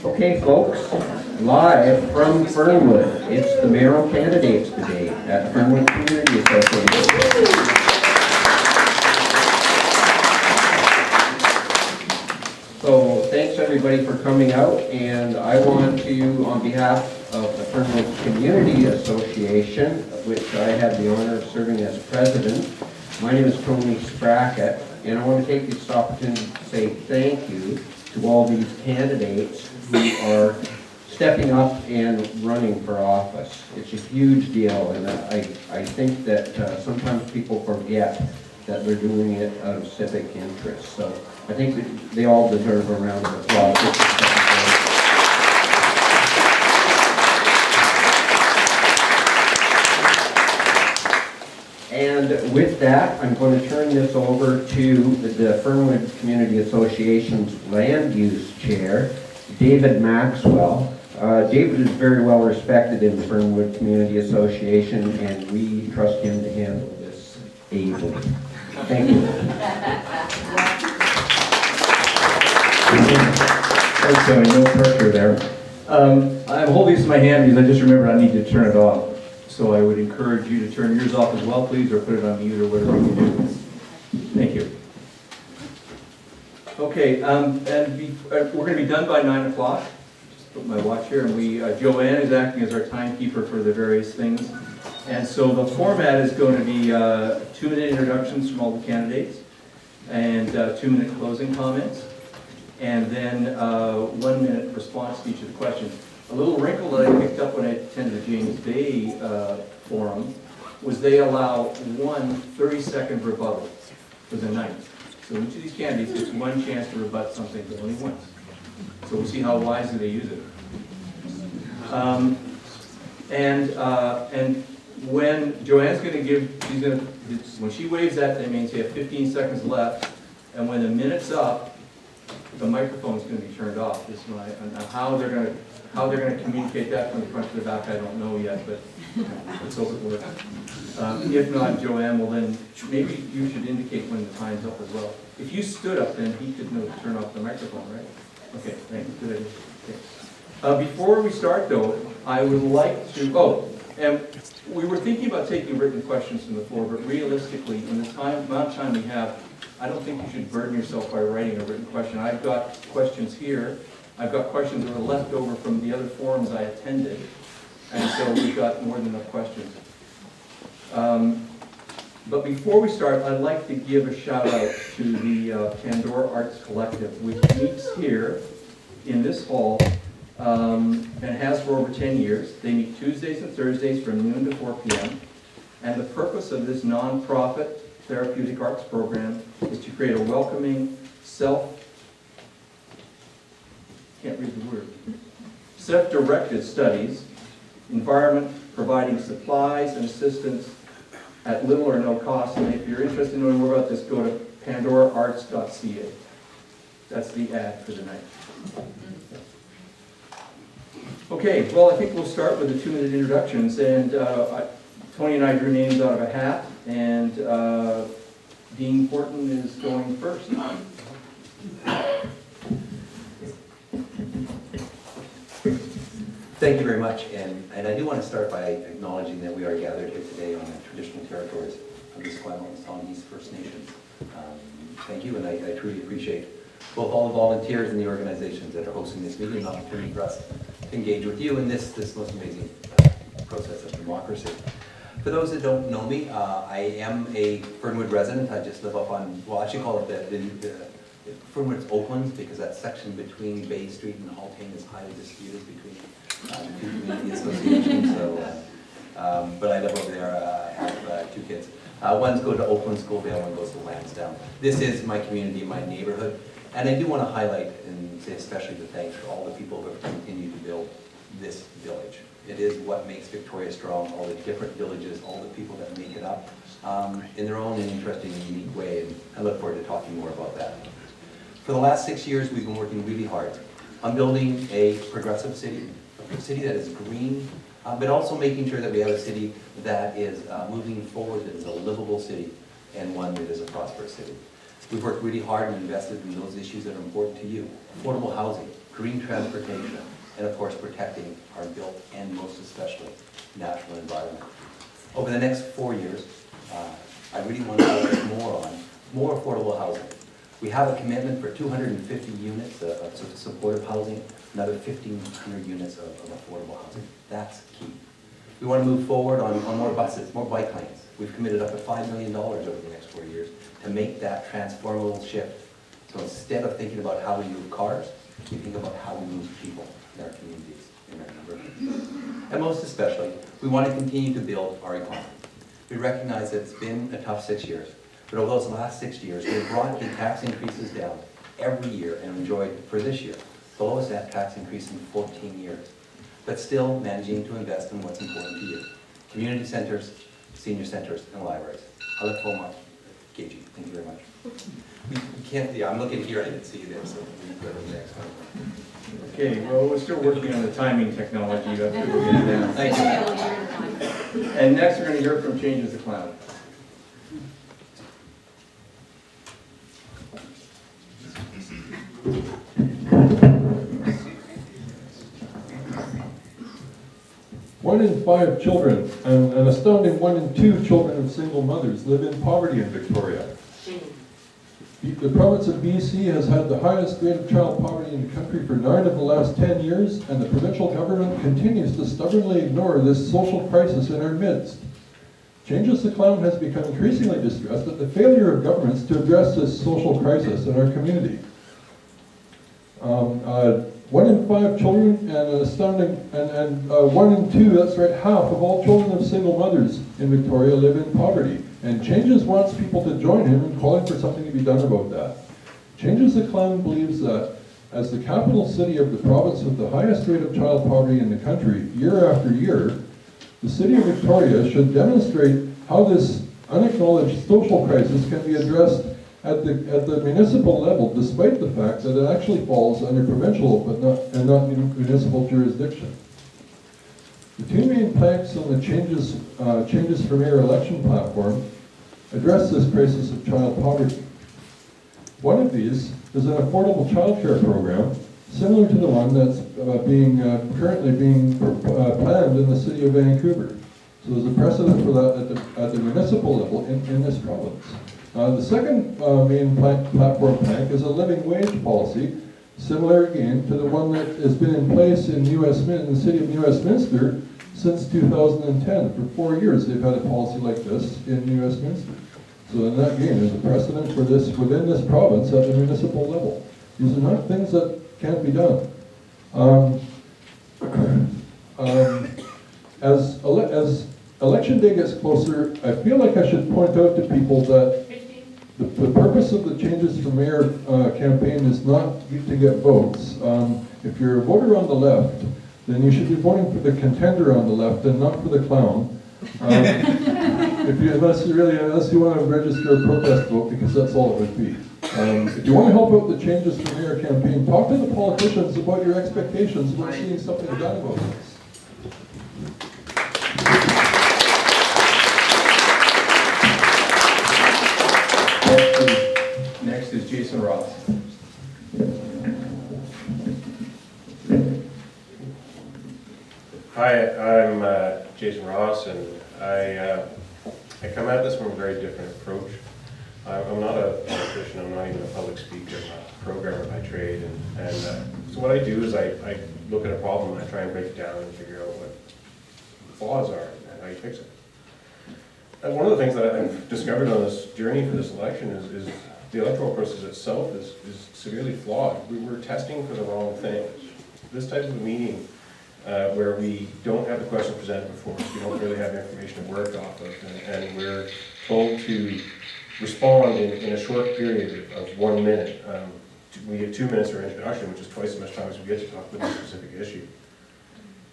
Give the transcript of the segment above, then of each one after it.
Okay, folks, live from Fernwood, it's the mayoral candidates today at Fernwood Community Association. So thanks everybody for coming out, and I want to, on behalf of the Fernwood Community Association, which I have the honor of serving as president, my name is Tony Sprackett, and I want to take this opportunity to say thank you to all these candidates who are stepping up and running for office. It's a huge deal, and I think that sometimes people forget that they're doing it out of civic interest. So I think that they all deserve a round of applause. And with that, I'm going to turn this over to the Fernwood Community Association's Land Use Chair, David Maxwell. David is very well respected in the Fernwood Community Association, and we trust him to handle this ably. Thank you. Thanks, Tony. No pressure there. I'm holding this in my hand because I just remembered I need to turn it off. So I would encourage you to turn yours off as well, please, or put it on mute or whatever you do. Thank you. Okay, we're going to be done by 9 o'clock. Just put my watch here, and Joanne is acting as our timekeeper for the various things. And so the format is going to be 2-minute introductions from all the candidates, and 2-minute closing comments, and then 1-minute response to each of the questions. A little wrinkle that I picked up when I attended the James Bay forum was they allow one 30-second rebuttal for the night. So each of these candidates gets one chance to rebut something, but only once. So we'll see how wisely they use it. And when Joanne's going to give, when she waves that means you have 15 seconds left, and when the minute's up, the microphone's going to be turned off. And how they're going to communicate that from the front to the back, I don't know yet, but let's hope it works. If not, Joanne will then, maybe you should indicate when the time's up as well. If you stood up, then he could know to turn off the microphone, right? Okay, thanks. Good idea. Okay. Before we start, though, I would like to, and we were thinking about taking written questions from the floor, but realistically, in the amount of time we have, I don't think you should burden yourself by writing a written question. I've got questions here. I've got questions that were left over from the other forums I attended, and so we've got more than enough questions. But before we start, I'd like to give a shout out to the Pandora Arts Collective, which meets here in this hall and has for over 10 years. They meet Tuesdays and Thursdays from noon to 4 p.m. And the purpose of this nonprofit therapeutic arts program is to create a welcoming, self-directed studies environment, providing supplies and assistance at little or no cost. And if you're interested in knowing more about this, go to pandoraarts.ca. That's the ad for the night. Okay, well, I think we'll start with the 2-minute introductions. And Tony and I drew names out of a hat, and Dean Horton is going first. Thank you very much, and I do want to start by acknowledging that we are gathered here today on the traditional territories of the Esquimalt and Songhees First Nations. Thank you, and I truly appreciate both all the volunteers and the organizations that are hosting this meeting, an opportunity for us to engage with you in this most amazing process of democracy. For those that don't know me, I am a Fernwood resident. I just live up on, well, I actually call it the Fernwood's Oaklands, because that section between Bay Street and Haltane is highly disputed between the two community associations. So, but I live over there. I have 2 kids. One's go to Oakland Schoolvale, one goes to Lansdowne. This is my community, my neighborhood, and I do want to highlight and say especially the thanks for all the people who have continued to build this village. It is what makes Victoria strong, all the different villages, all the people that make it up in their own interesting and unique way, and I look forward to talking more about that. For the last 6 years, we've been working really hard on building a progressive city, a city that is green, but also making sure that we have a city that is moving forward, that is a livable city, and one that is a prosperous city. We've worked really hard and invested in those issues that are important to you. Affordable housing, green transportation, and of course protecting our built and most especially natural environment. Over the next 4 years, I really want to focus more on more affordable housing. We have a commitment for 250 units of supportive housing, another 1,500 units of affordable housing. That's key. We want to move forward on more buses, more bike lanes. We've committed up to $5 million over the next 4 years to make that transformable shift. So instead of thinking about how we move cars, we think about how we move people in our communities, in our neighborhoods. And most especially, we want to continue to build our economy. We recognize that it's been a tough 6 years, but over those last 6 years, we've brought the tax increases down every year and enjoyed, for this year, the lowest net tax increase in 14 years. But still managing to invest in what's important to you. Community centers, senior centers, and libraries. I look forward to engaging. Thank you very much. You can't, yeah, I'm looking here, I didn't see you there, so we can go to the next one. Okay, well, we're still working on the timing technology. We'll get it down. Thank you. And next, we're going to hear from Changes the Cloud. One in 5 children, and an astounding 1 in 2 children of single mothers live in poverty in Victoria. The province of BC has had the highest rate of child poverty in the country for 9 of the last 10 years, and the provincial government continues to stubbornly ignore this social crisis in our midst. Changes the Clown has become increasingly distressed at the failure of governments to address this social crisis in our community. 1 in 5 children and an astounding, and 1 in 2, that's right, half of all children of single mothers in Victoria live in poverty. And Changes wants people to join him in calling for something to be done about that. Changes the Clown believes that as the capital city of the province with the highest rate of child poverty in the country, year after year, the city of Victoria should demonstrate how this unacknowledged social crisis can be addressed at the municipal level, despite the fact that it actually falls under provincial but not municipal jurisdiction. The 2 main planks on the Changes for Mayor election platform address this crisis of child poverty. One of these is an affordable childcare program similar to the one that's currently being planned in the city of Vancouver. So there's a precedent for that at the municipal level in this province. The second main platform plank is a living wage policy, similar again to the one that has been in place in the city of New Westminster since 2010. For 4 years they've had a policy like this in New Westminster. So then that again is a precedent for this within this province at the municipal level. These are not things that can't be done. As election day gets closer, I feel like I should point out to people that the purpose of the Changes for Mayor campaign is not to get votes. If you're a voter on the left, then you should be voting for the contender on the left and not for the clown. Unless you want to register a protest vote, because that's all it would be. If you want to help out the Changes for Mayor campaign, talk to the politicians about your expectations about seeing something done about this. Next is Jason Ross. Hi, I'm Jason Ross, and I come at this from a very different approach. I'm not a politician, I'm not even a public speaker, I'm a programmer by trade, and so what I do is I look at a problem and I try and break it down and figure out what the flaws are and how you fix it. And one of the things that I've discovered on this journey for this election is the electoral process itself is severely flawed. We're testing for the wrong things. This type of a meeting where we don't have the question presented before us, we don't really have information to work off of, and we're told to respond in a short period of 1 minute. We get 2 minutes for introduction, which is twice as much time as we get to talk about a specific issue.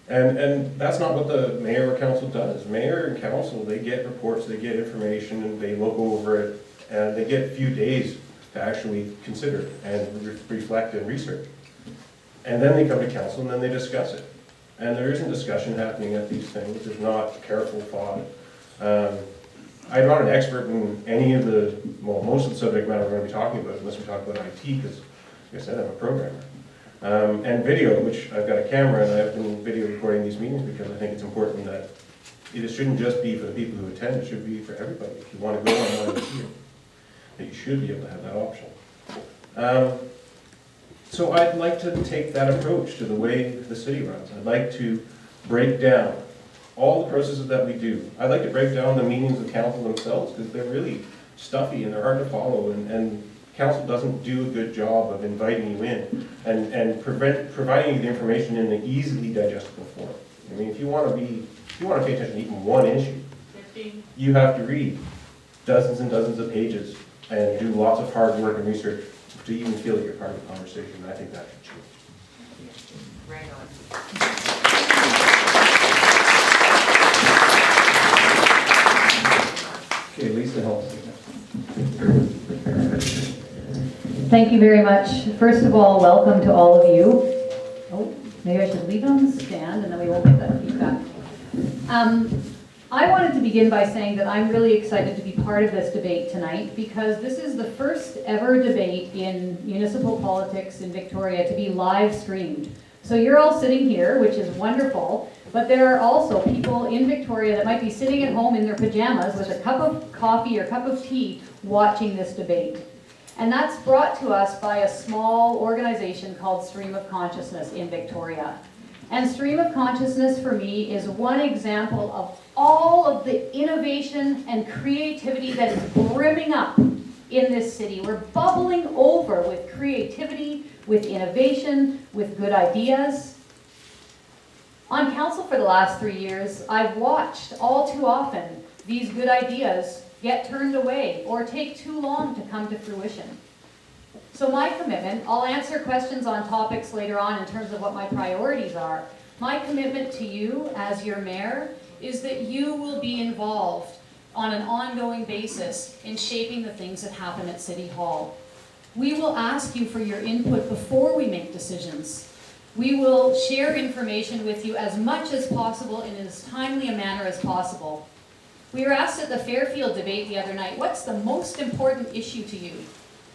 And that's not what the mayor or council does. Mayor and council, they get reports, they get information, and they look over it, and they get a few days to actually consider it and reflect and research. And then they come to council and then they discuss it. And there isn't discussion happening at these things. There's not careful thought. I'm not an expert in any of most of the subject matter we're going to be talking about, unless we talk about IT, because, like I said, I'm a programmer. And video, which I've got a camera, and I've been video recording these meetings because I think it's important that it shouldn't just be for the people who attend, it should be for everybody. If you want to go online and see it, that you should be able to have that option. So I'd like to take that approach to the way the city runs. I'd like to break down all the processes that we do. I'd like to break down the meetings of council themselves, because they're really stuffy and they're hard to follow, and council doesn't do a good job of inviting you in and providing you the information in an easily digestible form. I mean, if you want to pay attention to even one issue, you have to read dozens and dozens of pages and do lots of hard work and research to even feel that you're part of the conversation. And I think that should change. Right on. Okay, Lisa helps. Thank you very much. First of all, welcome to all of you. Oh, maybe I should leave it on the stand and then we won't get that feedback. I wanted to begin by saying that I'm really excited to be part of this debate tonight, because this is the first ever debate in municipal politics in Victoria to be live streamed. So you're all sitting here, which is wonderful, but there are also people in Victoria that might be sitting at home in their pajamas with a cup of coffee or cup of tea watching this debate. And that's brought to us by a small organization called Stream of Consciousness in Victoria. And Stream of Consciousness for me is one example of all of the innovation and creativity that is brimming up in this city. We're bubbling over with creativity, with innovation, with good ideas. On council for the last 3 years, I've watched all too often these good ideas get turned away or take too long to come to fruition. So my commitment, I'll answer questions on topics later on in terms of what my priorities are. My commitment to you as your mayor is that you will be involved on an ongoing basis in shaping the things that happen at City Hall. We will ask you for your input before we make decisions. We will share information with you as much as possible in as timely a manner as possible. We were asked at the Fairfield debate the other night, what's the most important issue to you?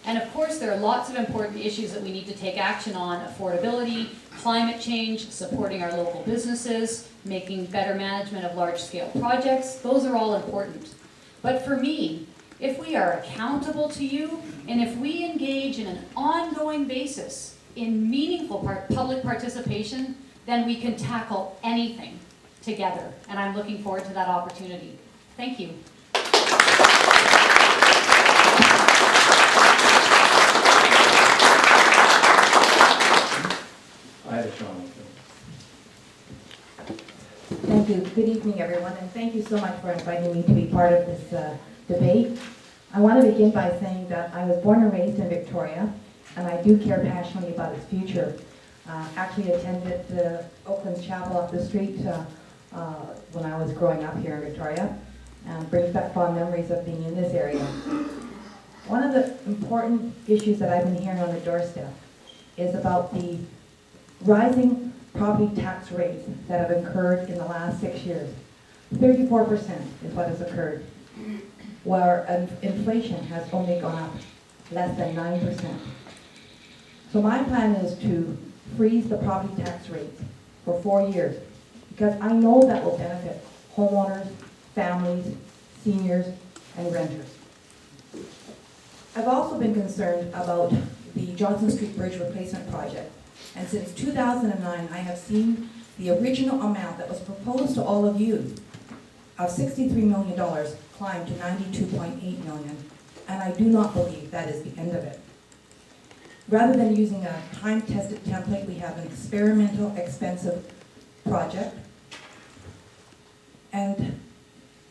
And of course, there are lots of important issues that we need to take action on: affordability, climate change, supporting our local businesses, making better management of large-scale projects. Those are all important. But for me, if we are accountable to you, and if we engage in an ongoing basis in meaningful public participation, then we can tackle anything together. And I'm looking forward to that opportunity. Thank you. Thank you. Good evening, everyone, and thank you so much for inviting me to be part of this debate. I want to begin by saying that I was born and raised in Victoria, and I do care passionately about its future. Actually attended Oakland's Chapel up the street when I was growing up here in Victoria, and brings back fond memories of being in this area. One of the important issues that I've been hearing on the doorstep is about the rising property tax rates that have occurred in the last 6 years. 34% is what has occurred, where inflation has only gone up less than 9%. So my plan is to freeze the property tax rates for 4 years, because I know that will benefit homeowners, families, seniors, and renters. I've also been concerned about the Johnson Street Bridge Replacement Project. And since 2009, I have seen the original amount that was proposed to all of you of $63 million climb to $92.8 million, and I do not believe that is the end of it. Rather than using a time-tested template, we have an experimental, expensive project, and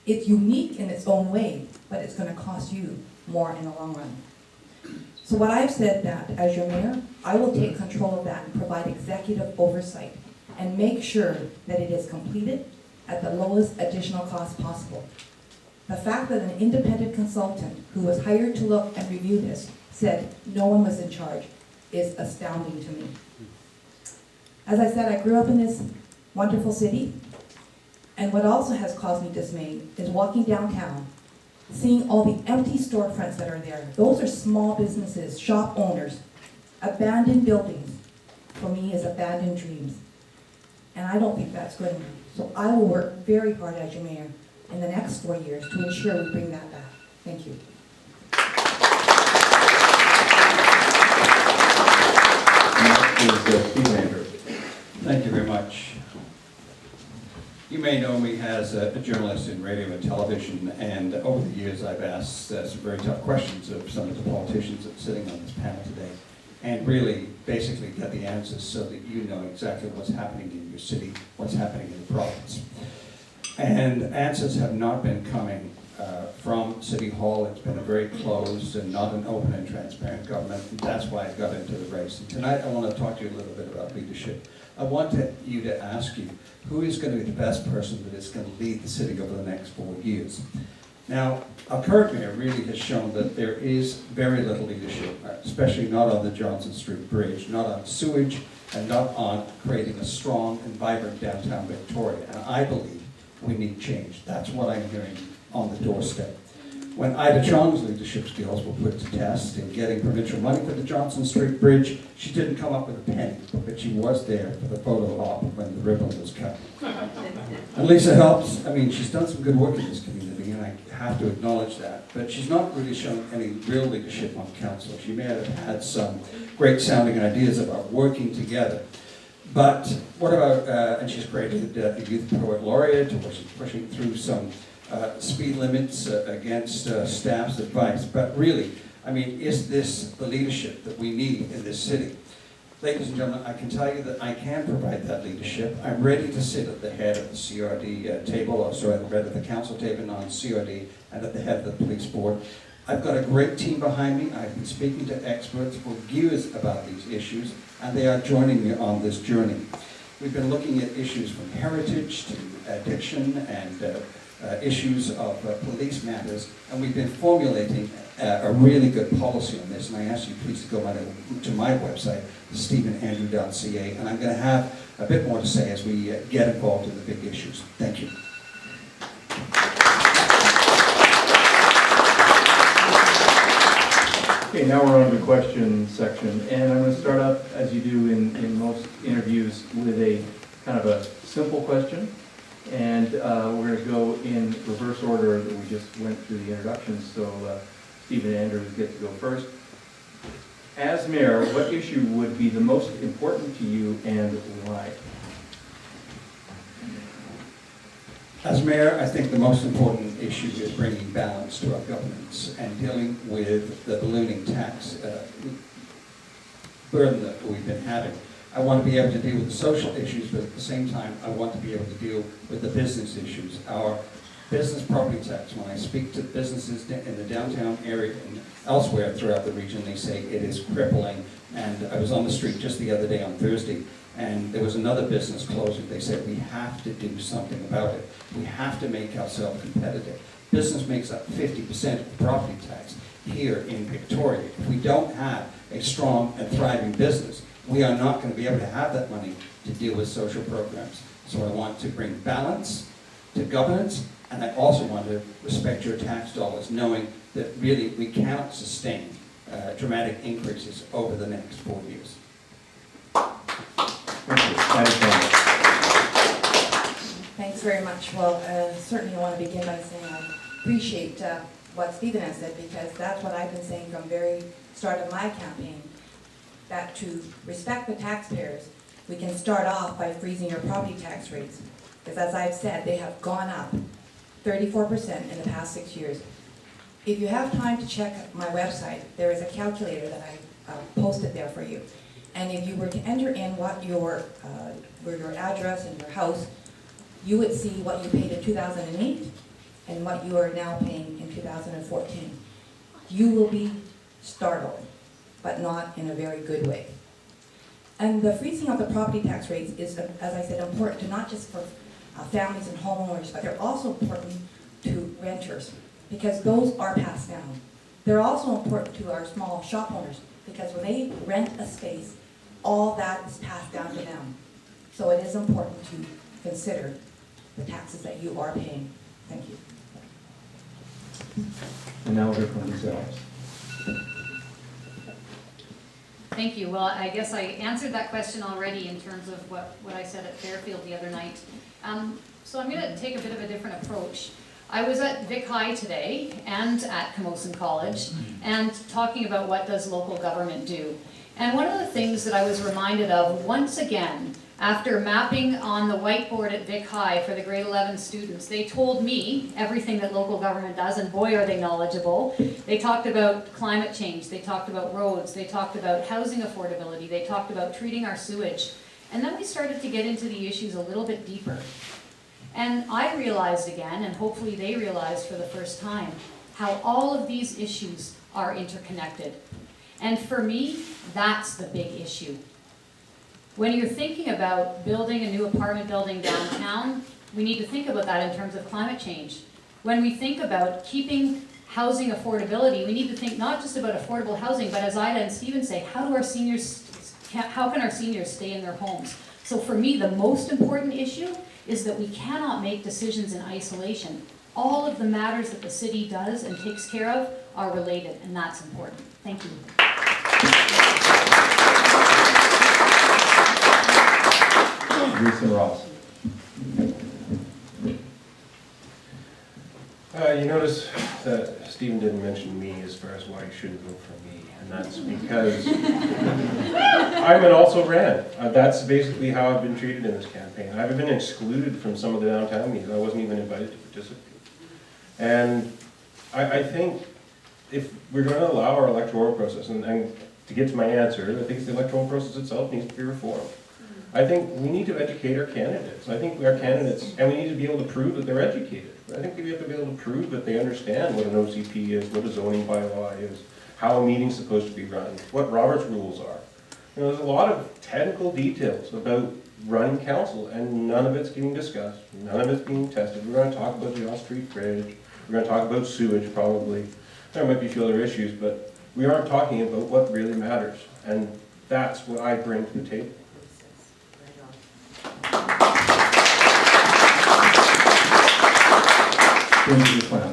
it's unique in its own way, but it's going to cost you more in the long run. So what I've said that, as your mayor, I will take control of that and provide executive oversight and make sure that it is completed at the lowest additional cost possible. The fact that an independent consultant who was hired to look and review this said no one was in charge is astounding to me. As I said, I grew up in this wonderful city, and what also has caused me dismay is walking downtown seeing all the empty storefronts that are there. Those are small businesses, shop owners. Abandoned buildings, for me, is abandoned dreams. And I don't think that's good enough. So I will work very hard as your mayor in the next 4 years to ensure we bring that back. Thank you. Next is Stephen Andrews. Thank you very much. You may know me as a journalist in radio and television, and over the years I've asked some very tough questions of some of the politicians that are sitting on this panel today, and really basically get the answers so that you know exactly what's happening in your city, what's happening in the province. And answers have not been coming from City Hall. It's been a very closed and not an open and transparent government, and that's why I got into the race. And tonight I want to talk to you a little bit about leadership. I want you to ask you, who is going to be the best person that is going to lead the city over the next 4 years? Now, our current mayor really has shown that there is very little leadership, especially not on the Johnson Street Bridge, not on sewage, and not on creating a strong and vibrant downtown Victoria. And I believe we need change. That's what I'm hearing on the doorstep. When Ida Chong's leadership skills were put to test in getting provincial money for the Johnson Street Bridge, she didn't come up with a penny, but she was there for the photo op when the ribbon was cut. And Lisa helps. I mean, she's done some good work in this community, and I have to acknowledge that. But she's not really shown any real leadership on council. She may have had some great sounding ideas about working together. But what about, and she's created a youth poet laureate, or she's pushing through some speed limits against staff's advice. But really, I mean, is this the leadership that we need in this city? Ladies and gentlemen, I can tell you that I can provide that leadership. I'm ready to sit at the head of the CRD table, or sorry, at the head of the council table on CRD, and at the head of the police board. I've got a great team behind me. I've been speaking to experts for years about these issues, and they are joining me on this journey. We've been looking at issues from heritage to addiction and issues of police matters, and we've been formulating a really good policy on this. And I ask you please to go to my website, stephenandrew.ca, and I'm going to have a bit more to say as we get involved in the big issues. Thank you. Okay, now we're on to the question section, and I'm going to start up, as you do in most interviews, with a kind of a simple question. And we're going to go in reverse order that we just went through the introductions, so Stephen Andrews gets to go first. As mayor, what issue would be the most important to you and why? As mayor, I think the most important issue is bringing balance to our governance and dealing with the ballooning tax burden that we've been having. I want to be able to deal with the social issues, but at the same time, I want to be able to deal with the business issues. Our business property tax, when I speak to businesses in the downtown area and elsewhere throughout the region, they say it is crippling. And I was on the street just the other day on Thursday, and there was another business closing. They said, we have to do something about it. We have to make ourselves competitive. Business makes up 50% of the property tax here in Victoria. If we don't have a strong and thriving business, we are not going to be able to have that money to deal with social programs. So I want to bring balance to governance, and I also want to respect your tax dollars, knowing that really we cannot sustain dramatic increases over the next 4 years. Thanks very much. Well, certainly I want to begin by saying I appreciate what Stephen has said, because that's what I've been saying from the very start of my campaign, that to respect the taxpayers, we can start off by freezing your property tax rates. Because as I've said, they have gone up 34% in the past 6 years. If you have time to check my website, there is a calculator that I posted there for you. And if you were to enter in what your address and your house, you would see what you paid in 2008 and what you are now paying in 2014. You will be startled, but not in a very good way. And the freezing of the property tax rates is, as I said, important to not just for families and homeowners, but they're also important to renters, because those are passed down. They're also important to our small shop owners, because when they rent a space, all that is passed down to them. So it is important to consider the taxes that you are paying. Thank you. And now we'll hear from themselves. Thank you. Well, I guess I answered that question already in terms of what I said at Fairfield the other night. So I'm going to take a bit of a different approach. I was at Vic High today and at Camosun College and talking about what does local government do. And one of the things that I was reminded of once again, after mapping on the whiteboard at Vic High for the grade 11 students, they told me everything that local government does, and boy are they knowledgeable. They talked about climate change, they talked about roads, they talked about housing affordability, they talked about treating our sewage. And then we started to get into the issues a little bit deeper. And I realized again, and hopefully they realized for the first time, how all of these issues are interconnected. And for me, that's the big issue. When you're thinking about building a new apartment building downtown, we need to think about that in terms of climate change. When we think about keeping housing affordability, we need to think not just about affordable housing, but as Ida and Stephen say, how can our seniors stay in their homes? So for me, the most important issue is that we cannot make decisions in isolation. All of the matters that the city does and takes care of are related, and that's important. Thank you. Lisa Ross. You notice that Stephen didn't mention me as far as why you shouldn't vote for me, and that's because I'm an also ran. That's basically how I've been treated in this campaign. I've been excluded from some of the downtown meetings. I wasn't even invited to participate. And I think if we're going to allow our electoral process, and to get to my answer, I think the electoral process itself needs to be reformed. I think we need to educate our candidates. I think our candidates, and we need to be able to prove that they're educated. I think we have to be able to prove that they understand what an OCP is, what a zoning bylaw is, how a meeting's supposed to be run, what Robert's rules are. You know, there's a lot of technical details about running council, and none of it's getting discussed, none of it's being tested. We're going to talk about the off-street bridge, we're going to talk about sewage probably. There might be a few other issues, but we aren't talking about what really matters, and that's what I bring to the table. Bring to the plan.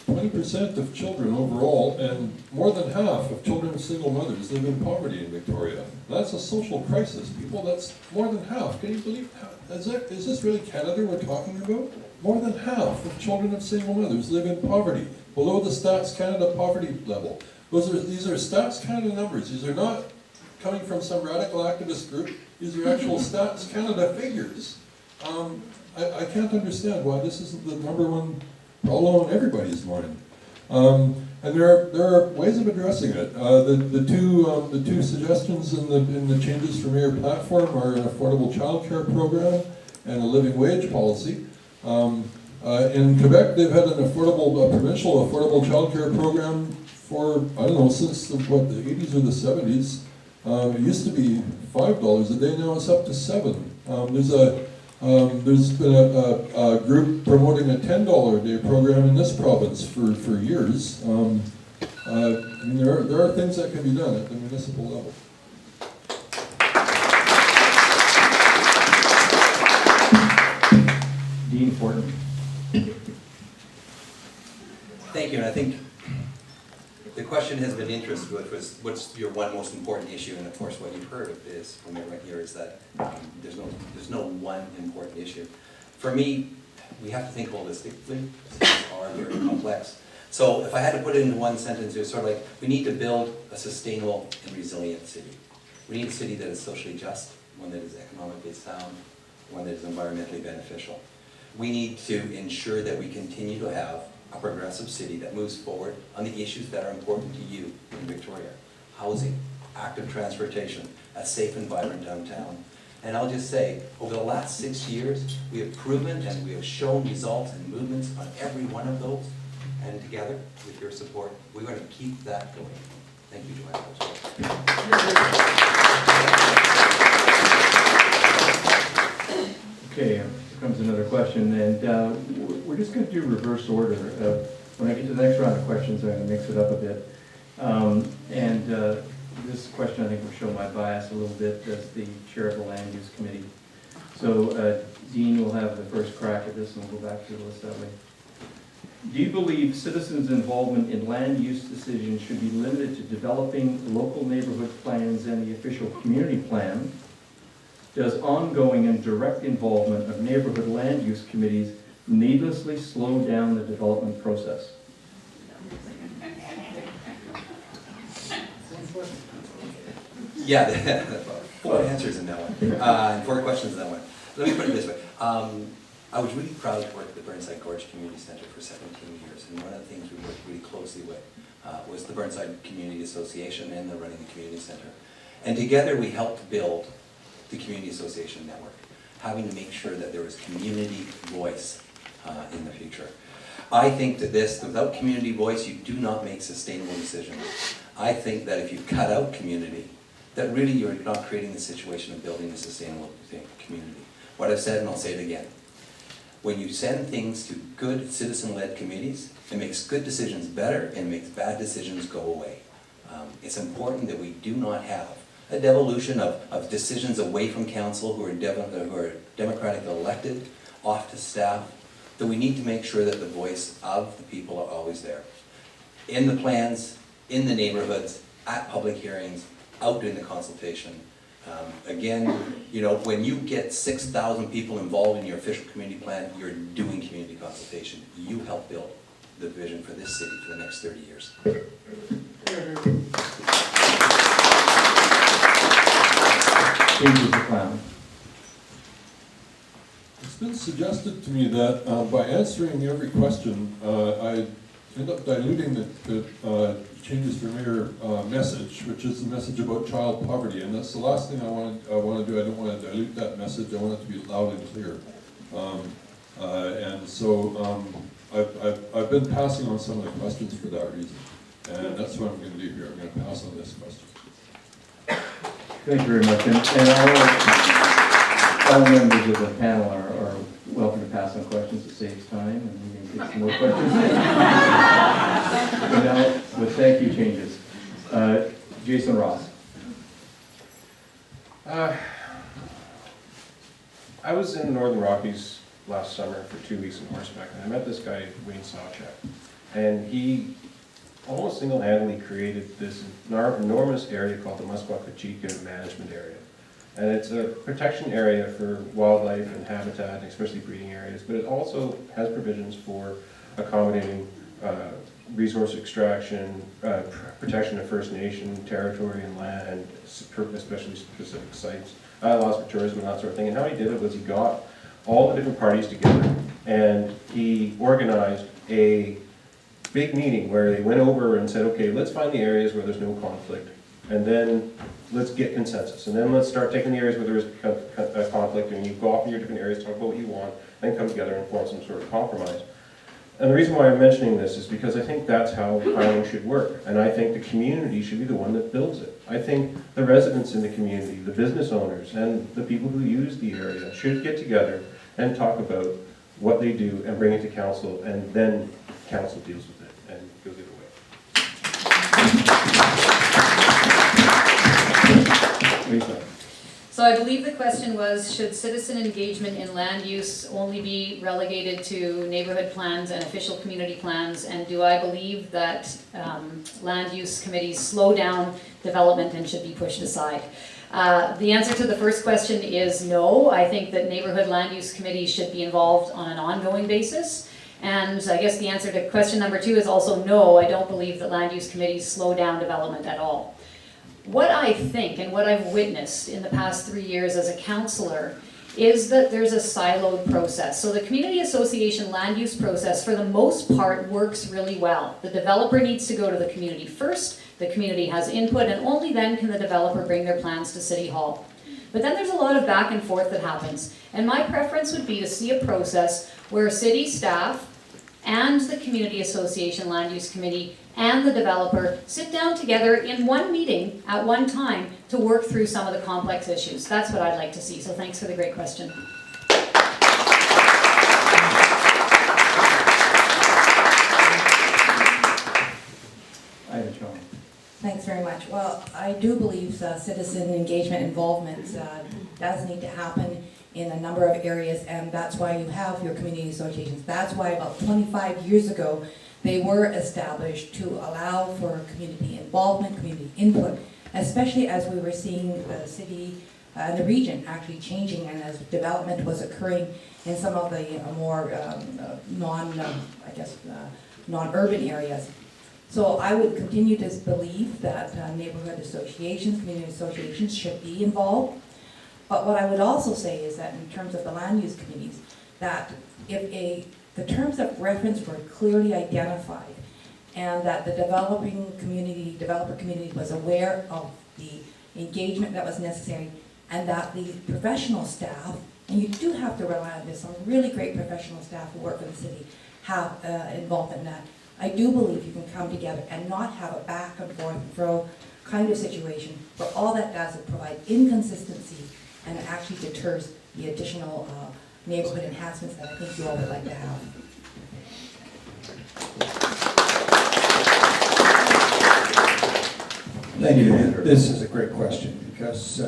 20% of children overall, and more than half of children of single mothers live in poverty in Victoria. That's a social crisis. People, that's more than half. Can you believe, is this really Canada we're talking about? More than half of children of single mothers live in poverty, below the Stats Canada poverty level. These are Stats Canada numbers. These are not coming from some radical activist group. These are actual Stats Canada figures. I can't understand why this isn't the #1 problem on everybody's mind. And there are ways of addressing it. The two suggestions in the changes for mayor platform are an affordable childcare program and a living wage policy. In Quebec, they've had an provincial affordable childcare program for, I don't know, since the 80s or the 70s. It used to be $5 a day, now it's up to $7. There's been a group promoting a $10 a day program in this province for years. I mean, there are things that can be done at the municipal level. Dean Fortin. Thank you, and I think the question has been interested, which was, what's your one most important issue? And of course, what you've heard of is, from everyone here, is that there's no one important issue. For me, we have to think holistically. Things are very complex. So if I had to put it into one sentence, it's sort of like, we need to build a sustainable and resilient city. We need a city that is socially just, one that is economically sound, one that is environmentally beneficial. We need to ensure that we continue to have a progressive city that moves forward on the issues that are important to you in Victoria. Housing, active transportation, a safe and vibrant downtown. And I'll just say, over the last 6 years, we have proven and we have shown results and movements on every one of those. And together, with your support, we're going to keep that going. Thank you, Joanne. Okay, here comes another question, and we're just going to do reverse order. When I get to the next round of questions, I'm going to mix it up a bit. This question, I think, will show my bias a little bit as the chair of the Land Use Committee. So Dean will have the first crack at this, and we'll go back to the list that way. Do you believe citizens' involvement in land use decisions should be limited to developing local neighborhood plans and the official community plan? Does ongoing and direct involvement of neighborhood land use committees needlessly slow down the development process? Yeah, 4 answers in that one, and 4 questions in that one. Let me put it this way. I was really proud to work at the Burnside Gorge Community Center for 17 years, and one of the things we worked really closely with was the Burnside Community Association and the running the community center. And together we helped build the Community Association network, having to make sure that there was community voice in the future. I think that without community voice, you do not make sustainable decisions. I think that if you cut out community, that really you're not creating the situation of building a sustainable community. What I've said, and I'll say it again, when you send things to good citizen-led committees, it makes good decisions better and makes bad decisions go away. It's important that we do not have a devolution of decisions away from council who are democratically elected, off to staff, that we need to make sure that the voice of the people are always there. In the plans, in the neighborhoods, at public hearings, out in the consultation. Again, you know, when you get 6,000 people involved in your official community plan, you're doing community consultation. You help build the vision for this city for the next 30 years. Changes the plan. It's been suggested to me that by answering every question, I end up diluting the changes for mayor message, which is the message about child poverty, and that's the last thing I want to do. I don't want to dilute that message. I want it to be loud and clear. And so I've been passing on some of the questions for that reason, and that's what I'm going to do here. I'm going to pass on this question. Thank you very much. And all members of the panel are welcome to pass on questions. It saves time, and we can get some more questions. And now, with thank you changes, Jason Ross. I was in the Northern Rockies last summer for 2 weeks on horseback, and I met this guy, Wayne Sawchuk, and he almost single-handedly created this enormous area called the Musqueam Management Area. And it's a protection area for wildlife and habitat, especially breeding areas, but it also has provisions for accommodating resource extraction, protection of First Nation territory and land, especially specific sites, allows for tourism and that sort of thing. And how he did it was he got all the different parties together and he organized a big meeting where they went over and said, okay, let's find the areas where there's no conflict, and then let's get consensus, and then let's start taking the areas where there is a conflict, and you go off in your different areas, talk about what you want, then come together and form some sort of compromise. And the reason why I'm mentioning this is because I think that's how planning should work, and I think the community should be the one that builds it. I think the residents in the community, the business owners, and the people who use the area should get together and talk about what they do and bring it to council, and then council deals with it and goes either way. Lisa. So I believe the question was, should citizen engagement in land use only be relegated to neighborhood plans and official community plans? And do I believe that land use committees slow down development and should be pushed aside? The answer to the first question is no. I think that neighborhood land use committees should be involved on an ongoing basis. And I guess the answer to question number 2 is also no. I don't believe that land use committees slow down development at all. What I think and what I've witnessed in the past 3 years as a councillor is that there's a siloed process. So the community association land use process, for the most part, works really well. The developer needs to go to the community first, the community has input, and only then can the developer bring their plans to City Hall. But then there's a lot of back and forth that happens. And my preference would be to see a process where city staff and the community association land use committee and the developer sit down together in one meeting at one time to work through some of the complex issues. That's what I'd like to see. So thanks for the great question. Ida Chong. Thanks very much. Well, I do believe citizen engagement involvement does need to happen in a number of areas, and that's why you have your community associations. That's why about 25 years ago, they were established to allow for community involvement, community input, especially as we were seeing the city and the region actually changing, and as development was occurring in some of the more non-urban areas. So I would continue to believe that neighborhood associations, community associations should be involved. But what I would also say is that in terms of the land use committees, that if the terms of reference were clearly identified and that the developer community was aware of the engagement that was necessary, and that the professional staff, and you do have to rely on this, some really great professional staff who work for the city have involvement in that. I do believe you can come together and not have a back and forth and throw kind of situation where all that does is provide inconsistency, and it actually deters the additional neighborhood enhancements that I think you all would like to have. Thank you. This is a great question because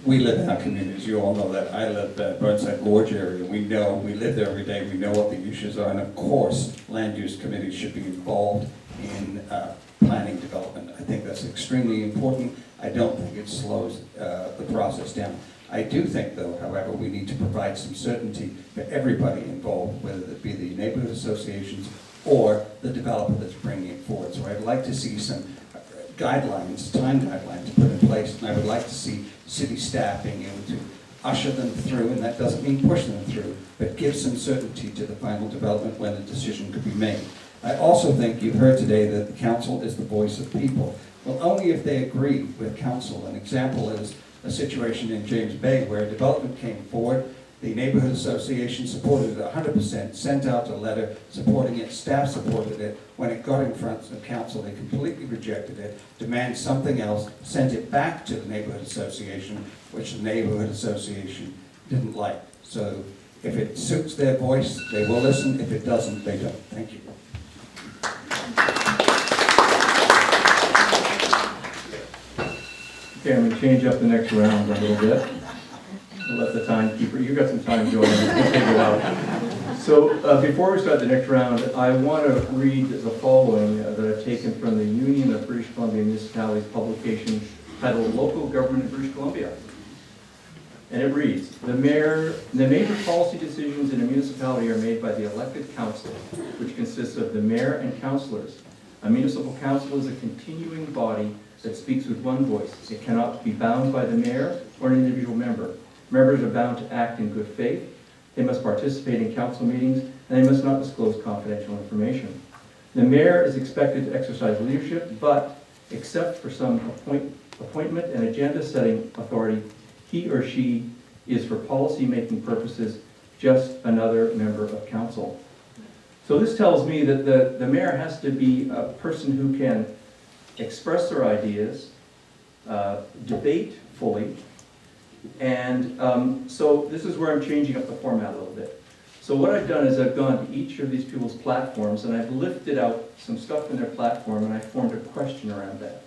we live in our communities. You all know that. I live in Burnside Gorge area. We live there every day. We know what the issues are. And of course, land use committees should be involved in planning development. I think that's extremely important. I don't think it slows the process down. I do think, though, however, we need to provide some certainty for everybody involved, whether it be the neighborhood associations or the developer that's bringing it forward. So I'd like to see some guidelines, time guidelines put in place, and I would like to see city staff being able to usher them through, and that doesn't mean push them through, but give some certainty to the final development when a decision could be made. I also think you've heard today that the council is the voice of people. Well, only if they agree with council. An example is a situation in James Bay where a development came forward. The neighborhood association supported it 100%, sent out a letter supporting it, staff supported it. When it got in front of council, they completely rejected it, demanded something else, sent it back to the neighborhood association, which the neighborhood association didn't like. So if it suits their voice, they will listen. If it doesn't, they don't. Thank you. Okay, I'm going to change up the next round a little bit. I'll let the timekeeper, you've got some time, Joanne, you can figure it out. So before we start the next round, I want to read the following that I've taken from the Union of British Columbia Municipalities publication titled Local Government in British Columbia. And it reads, the major policy decisions in a municipality are made by the elected council, which consists of the mayor and councillors. A municipal council is a continuing body that speaks with one voice. It cannot be bound by the mayor or an individual member. Members are bound to act in good faith. They must participate in council meetings, and they must not disclose confidential information. The mayor is expected to exercise leadership, but except for some appointment and agenda-setting authority, he or she is, for policy-making purposes, just another member of council. So this tells me that the mayor has to be a person who can express their ideas, debate fully, and so this is where I'm changing up the format a little bit. So what I've done is I've gone to each of these people's platforms and I've lifted out some stuff in their platform and I formed a question around that.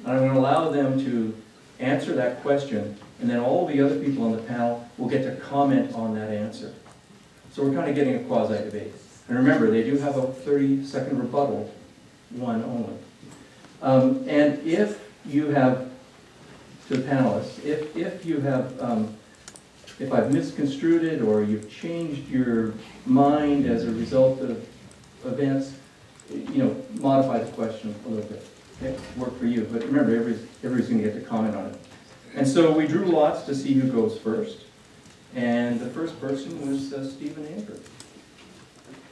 And I'm going to allow them to answer that question, and then all the other people on the panel will get to comment on that answer. So we're kind of getting a quasi-debate. And remember, they do have a 30-second rebuttal, one only. And if you have, to the panelists, if you have, if I've misconstrued it or you've changed your mind as a result of events, modify the question a little bit. Okay, work for you, but remember, everybody's going to get to comment on it. And so we drew lots to see who goes first, and the first person was Stephen Andrew.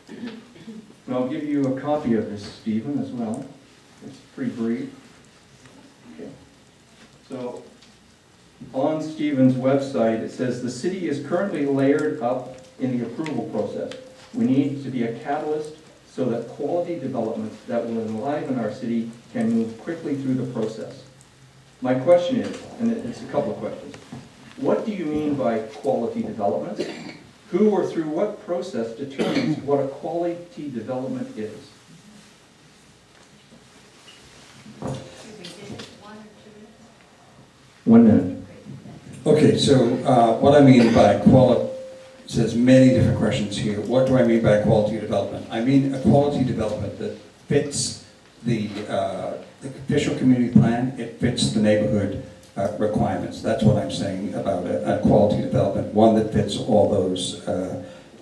And I'll give you a copy of this, Stephen, as well. It's pretty brief. Okay. So on Stephen's website, it says, the city is currently layered up in the approval process. We need to be a catalyst so that quality development that will enliven our city can move quickly through the process. My question is, and it's a couple of questions, what do you mean by quality development? Who or through what process determines what a quality development is? 1 minute. Okay, so what I mean by quality, says many different questions here. What do I mean by quality development? I mean a quality development that fits the official community plan, it fits the neighborhood requirements. That's what I'm saying about a quality development, one that fits all those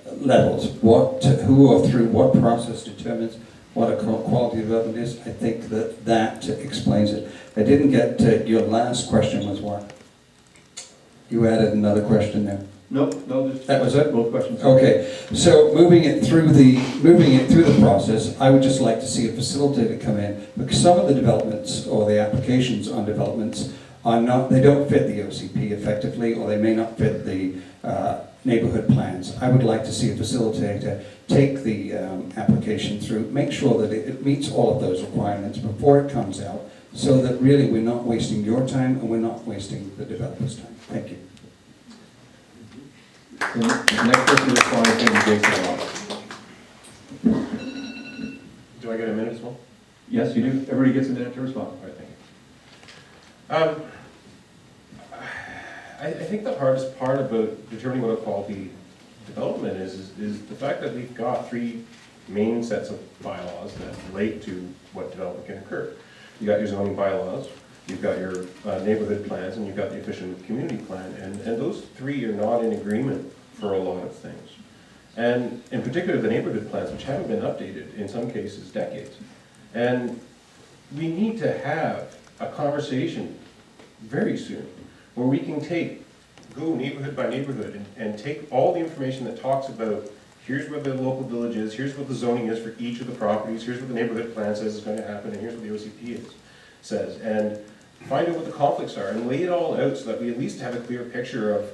levels. Who or through what process determines what a quality development is? I think that explains it. I didn't get your last question was what? You added another question there. Nope, no, just. That was it? Both questions. Okay, so moving it through the process, I would just like to see a facilitator come in, because some of the developments or the applications on developments are not, they don't fit the OCP effectively, or they may not fit the neighborhood plans. I would like to see a facilitator take the application through, make sure that it meets all of those requirements before it comes out, so that really we're not wasting your time and we're not wasting the developer's time. Thank you. The next person to respond is going to be Jason Ross. Do I get a minute as well? Yes, you do. Everybody gets a minute to respond. All right, thank you. I think the hardest part about determining what a quality development is the fact that we've got three main sets of bylaws that relate to what development can occur. You got your zoning bylaws, you've got your neighborhood plans, and you've got the official community plan, and those three are not in agreement for a lot of things. And in particular, the neighborhood plans, which haven't been updated, in some cases, decades. And we need to have a conversation very soon where we can go neighborhood by neighborhood and take all the information that talks about here's where the local village is, here's what the zoning is for each of the properties, here's what the neighborhood plan says is going to happen, and here's what the OCP says, and find out what the conflicts are and lay it all out so that we at least have a clear picture of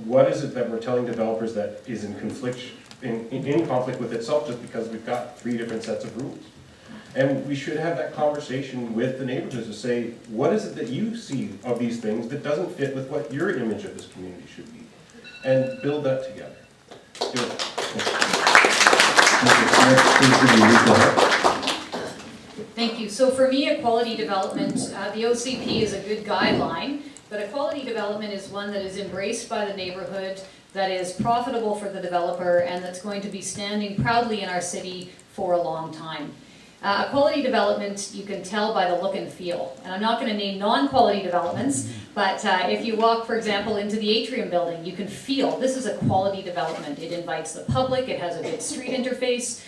what is it that we're telling developers that is in conflict with itself, just because we've got three different sets of rules. And we should have that conversation with the neighborhoods to say, what is it that you see of these things that doesn't fit with what your image of this community should be? And build that together. Do it. Thank you. So for me, a quality development, the OCP is a good guideline, but a quality development is one that is embraced by the neighborhood, that is profitable for the developer, and that's going to be standing proudly in our city for a long time. A quality development, you can tell by the look and feel. And I'm not going to name non-quality developments, but if you walk, for example, into the Atrium building, you can feel this is a quality development. It invites the public, it has a good street interface,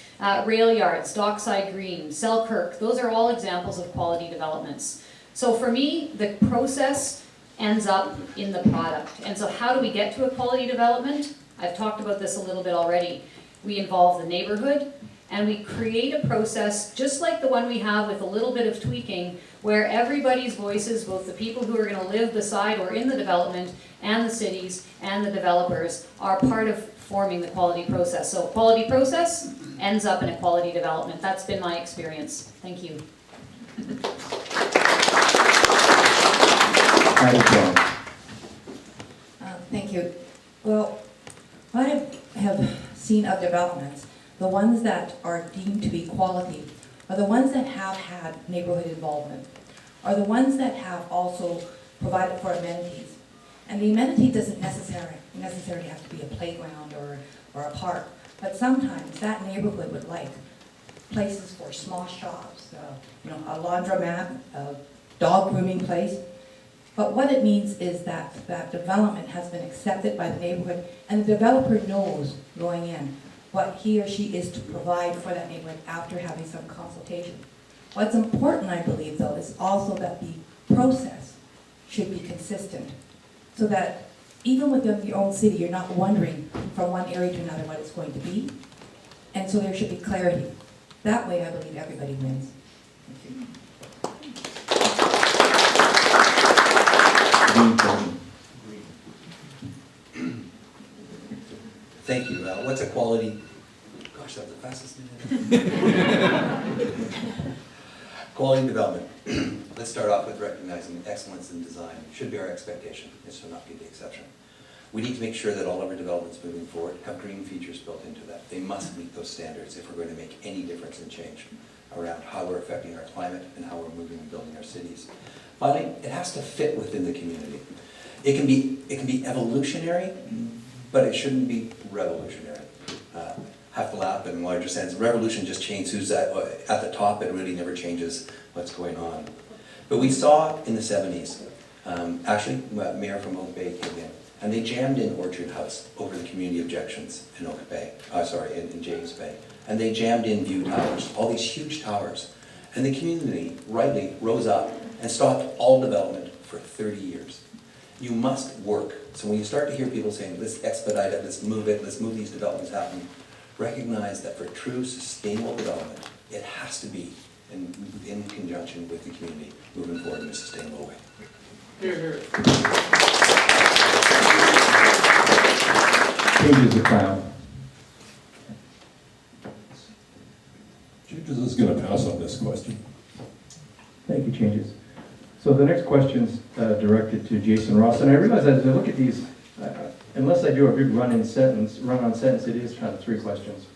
rail yards, Dockside Green, Selkirk, those are all examples of quality developments. So for me, the process ends up in the product. And so how do we get to a quality development? I've talked about this a little bit already. We involve the neighborhood, and we create a process just like the one we have with a little bit of tweaking, where everybody's voices, both the people who are going to live beside or in the development, and the cities and the developers, are part of forming the quality process. So quality process ends up in a quality development. That's been my experience. Thank you. Thank you. Well, what I have seen of developments, the ones that are deemed to be quality are the ones that have had neighborhood involvement, are the ones that have also provided for amenities. And the amenity doesn't necessarily have to be a playground or a park, but sometimes that neighborhood would like places for small shops, a laundromat, a dog grooming place. But what it means is that that development has been accepted by the neighborhood, and the developer knows going in what he or she is to provide for that neighborhood after having some consultation. What's important, I believe, though, is also that the process should be consistent, so that even within your own city, you're not wondering from one area to another what it's going to be. And so there should be clarity. That way, I believe everybody wins. Thank you. Thank you. What's a quality? Gosh, that was the fastest minute. Quality development. Let's start off with recognizing excellence in design. Should be our expectation. It should not be the exception. We need to make sure that all of our developments moving forward have green features built into that. They must meet those standards if we're going to make any difference and change around how we're affecting our climate and how we're moving and building our cities. Finally, it has to fit within the community. It can be evolutionary, but it shouldn't be revolutionary. Have to laugh in a larger sense. Revolution just changes who's at the top. It really never changes what's going on. But we saw in the 70s, actually, Mayor from Oak Bay came in, and they jammed in Orchard House over the community objections in Oak Bay, in James Bay. And they jammed in View Towers, all these huge towers. And the community rightly rose up and stopped all development for 30 years. You must work. So when you start to hear people saying, let's expedite it, let's move these developments happen, recognize that for true sustainable development, it has to be in conjunction with the community moving forward in a sustainable way. Changes the crown. Changes is going to pass on this question. Thank you, Changes. So the next question's directed to Jason Ross, and I realize as I look at these, unless I do a big run-on sentence, it is kind of 3 questions.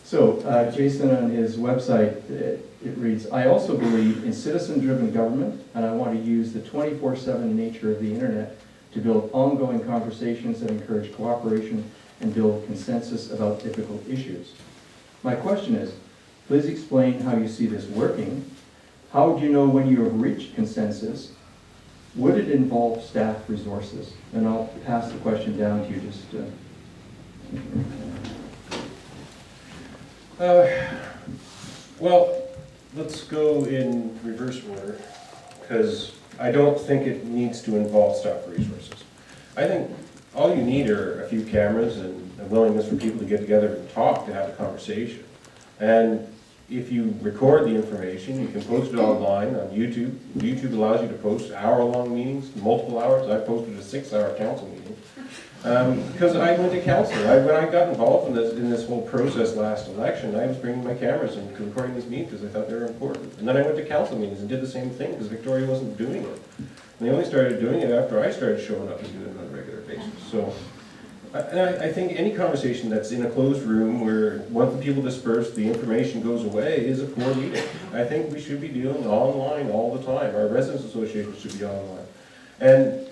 So Jason on his website, it reads, I also believe in citizen-driven government, and I want to use the 24/7 nature of the internet to build ongoing conversations that encourage cooperation and build consensus about difficult issues. My question is, please explain how you see this working. How would you know when you have reached consensus? Would it involve staff resources? And I'll pass the question down to you just Well, let's go in reverse order, because I don't think it needs to involve staff resources. I think all you need are a few cameras and a willingness for people to get together and talk, to have a conversation. And if you record the information, you can post it online on YouTube. YouTube allows you to post hour-long meetings, multiple hours. I posted a 6-hour council meeting. Because I went to council. When I got involved in this whole process last election, I was bringing my cameras and recording this meeting because I thought they were important. And then I went to council meetings and did the same thing because Victoria wasn't doing it. And they only started doing it after I started showing up and doing it on a regular basis. So, and I think any conversation that's in a closed room where once the people disperse, the information goes away is a poor meeting. I think we should be dealing online all the time. Our residents association should be online. And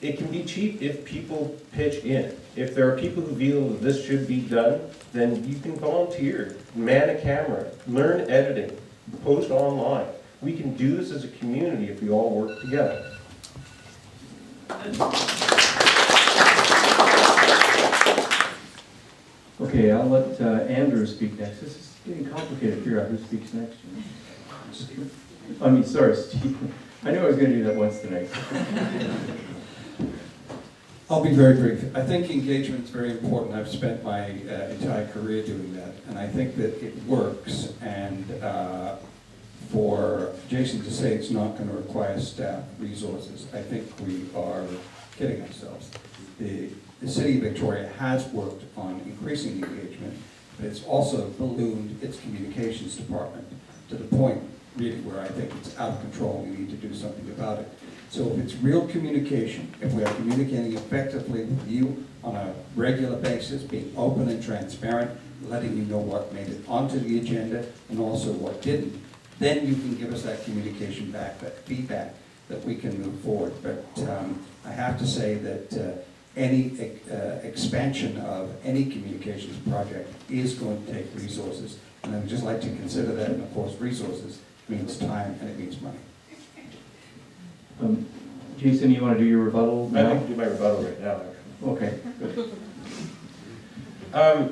it can be cheap if people pitch in. If there are people who feel that this should be done, then you can volunteer, man a camera, learn editing, post online. We can do this as a community if we all work together. Okay, I'll let Andrew speak next. This is getting complicated to figure out who speaks next. I mean, sorry, Steve. I knew I was going to do that once tonight. I'll be very brief. I think engagement is very important. I've spent my entire career doing that, and I think that it works. And for Jason to say it's not going to require staff resources, I think we are kidding ourselves. The City of Victoria has worked on increasing engagement, but it's also ballooned its communications department to the point really where I think it's out of control. We need to do something about it. So if it's real communication, if we are communicating effectively with you on a regular basis, being open and transparent, letting you know what made it onto the agenda and also what didn't, then you can give us that communication back, that feedback, that we can move forward. But I have to say that any expansion of any communications project is going to take resources. And I would just like to consider that, and of course resources means time and it means money. Jason, you want to do your rebuttal now? I can do my rebuttal right now, actually. Okay, good.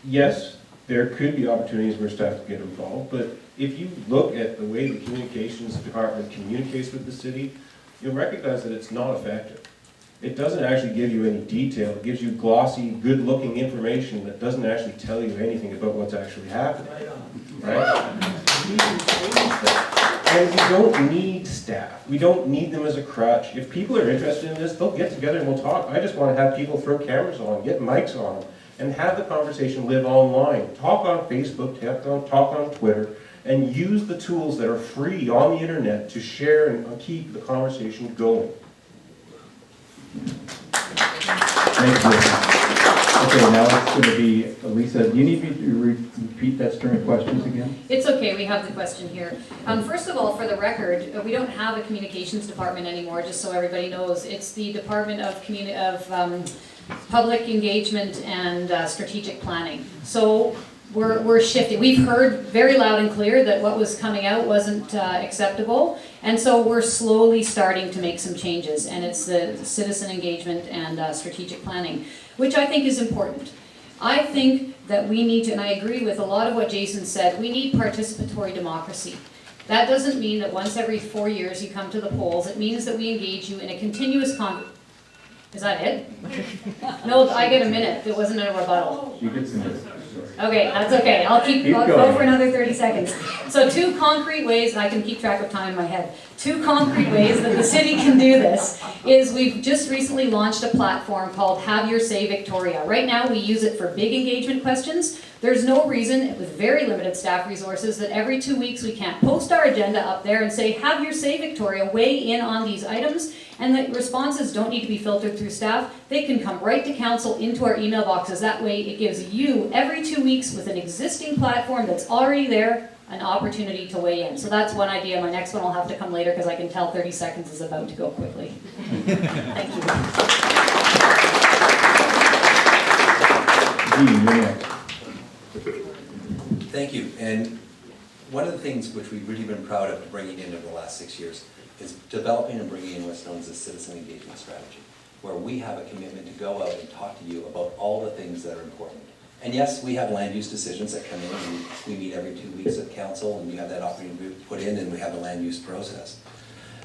Yes, there could be opportunities where staff get involved, but if you look at the way the communications department communicates with the city, you'll recognize that it's not effective. It doesn't actually give you any detail. It gives you glossy, good-looking information that doesn't actually tell you anything about what's actually happening. Right? We need to change that. And we don't need staff. We don't need them as a crutch. If people are interested in this, they'll get together and we'll talk. I just want to have people throw cameras on, get mics on them, and have the conversation live online. Talk on Facebook, talk on Twitter, and use the tools that are free on the internet to share and keep the conversation going. Thank you. Okay, now it's going to be, Lisa, do you need me to repeat that string of questions again? It's okay, we have the question here. First of all, for the record, we don't have a communications department anymore, just so everybody knows. It's the Department of Public Engagement and Strategic Planning. So we're shifting. We've heard very loud and clear that what was coming out wasn't acceptable, and so we're slowly starting to make some changes, and it's the citizen engagement and strategic planning, which I think is important. I think that we need to, and I agree with a lot of what Jason said, we need participatory democracy. That doesn't mean that once every 4 years you come to the polls. It means that we engage you in a continuous Is that it? No, I get a minute. It wasn't a rebuttal. You get some minutes. Okay, that's okay. I'll go going. for another 30 seconds. So 2 concrete ways, and I can keep track of time in my head. 2 concrete ways that the city can do this is we've just recently launched a platform called Have Your Say Victoria. Right now we use it for big engagement questions. There's no reason, with very limited staff resources, that every 2 weeks we can't post our agenda up there and say, have your say, Victoria, weigh in on these items, and the responses don't need to be filtered through staff. They can come right to council into our email boxes. That way it gives you, every 2 weeks with an existing platform that's already there, an opportunity to weigh in. So that's one idea. My next one will have to come later because I can tell 30 seconds is about to go quickly. Thank you. Dee, you're next. Thank you. And one of the things which we've really been proud of bringing in over the last 6 years is developing and bringing in what's known as a citizen engagement strategy, where we have a commitment to go out and talk to you about all the things that are important. And yes, we have land use decisions that come in, and we meet every 2 weeks at council, and we have that opportunity to put in, and we have the land use process.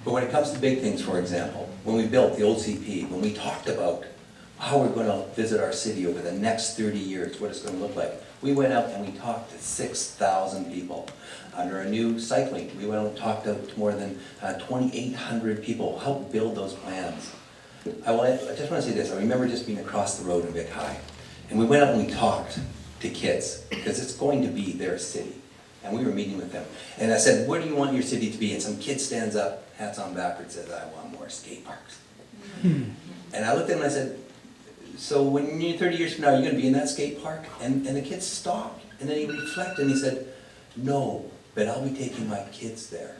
But when it comes to big things, for example, when we built the old CP, when we talked about how we're going to visit our city over the next 30 years, what it's going to look like, we went out and we talked to 6,000 people. Under a new cycling, we went out and talked to more than 2,800 people, helped build those plans. I just want to say this, I remember just being across the road in Vic High, and we went out and we talked to kids, because it's going to be their city. And we were meeting with them. And I said, where do you want your city to be? And some kid stands up, hats on backwards, says, I want more skate parks. And I looked at him and I said, so when you're 30 years from now, you're going to be in that skate park? And the kid stopped, and then he reflected and he said, no, but I'll be taking my kids there.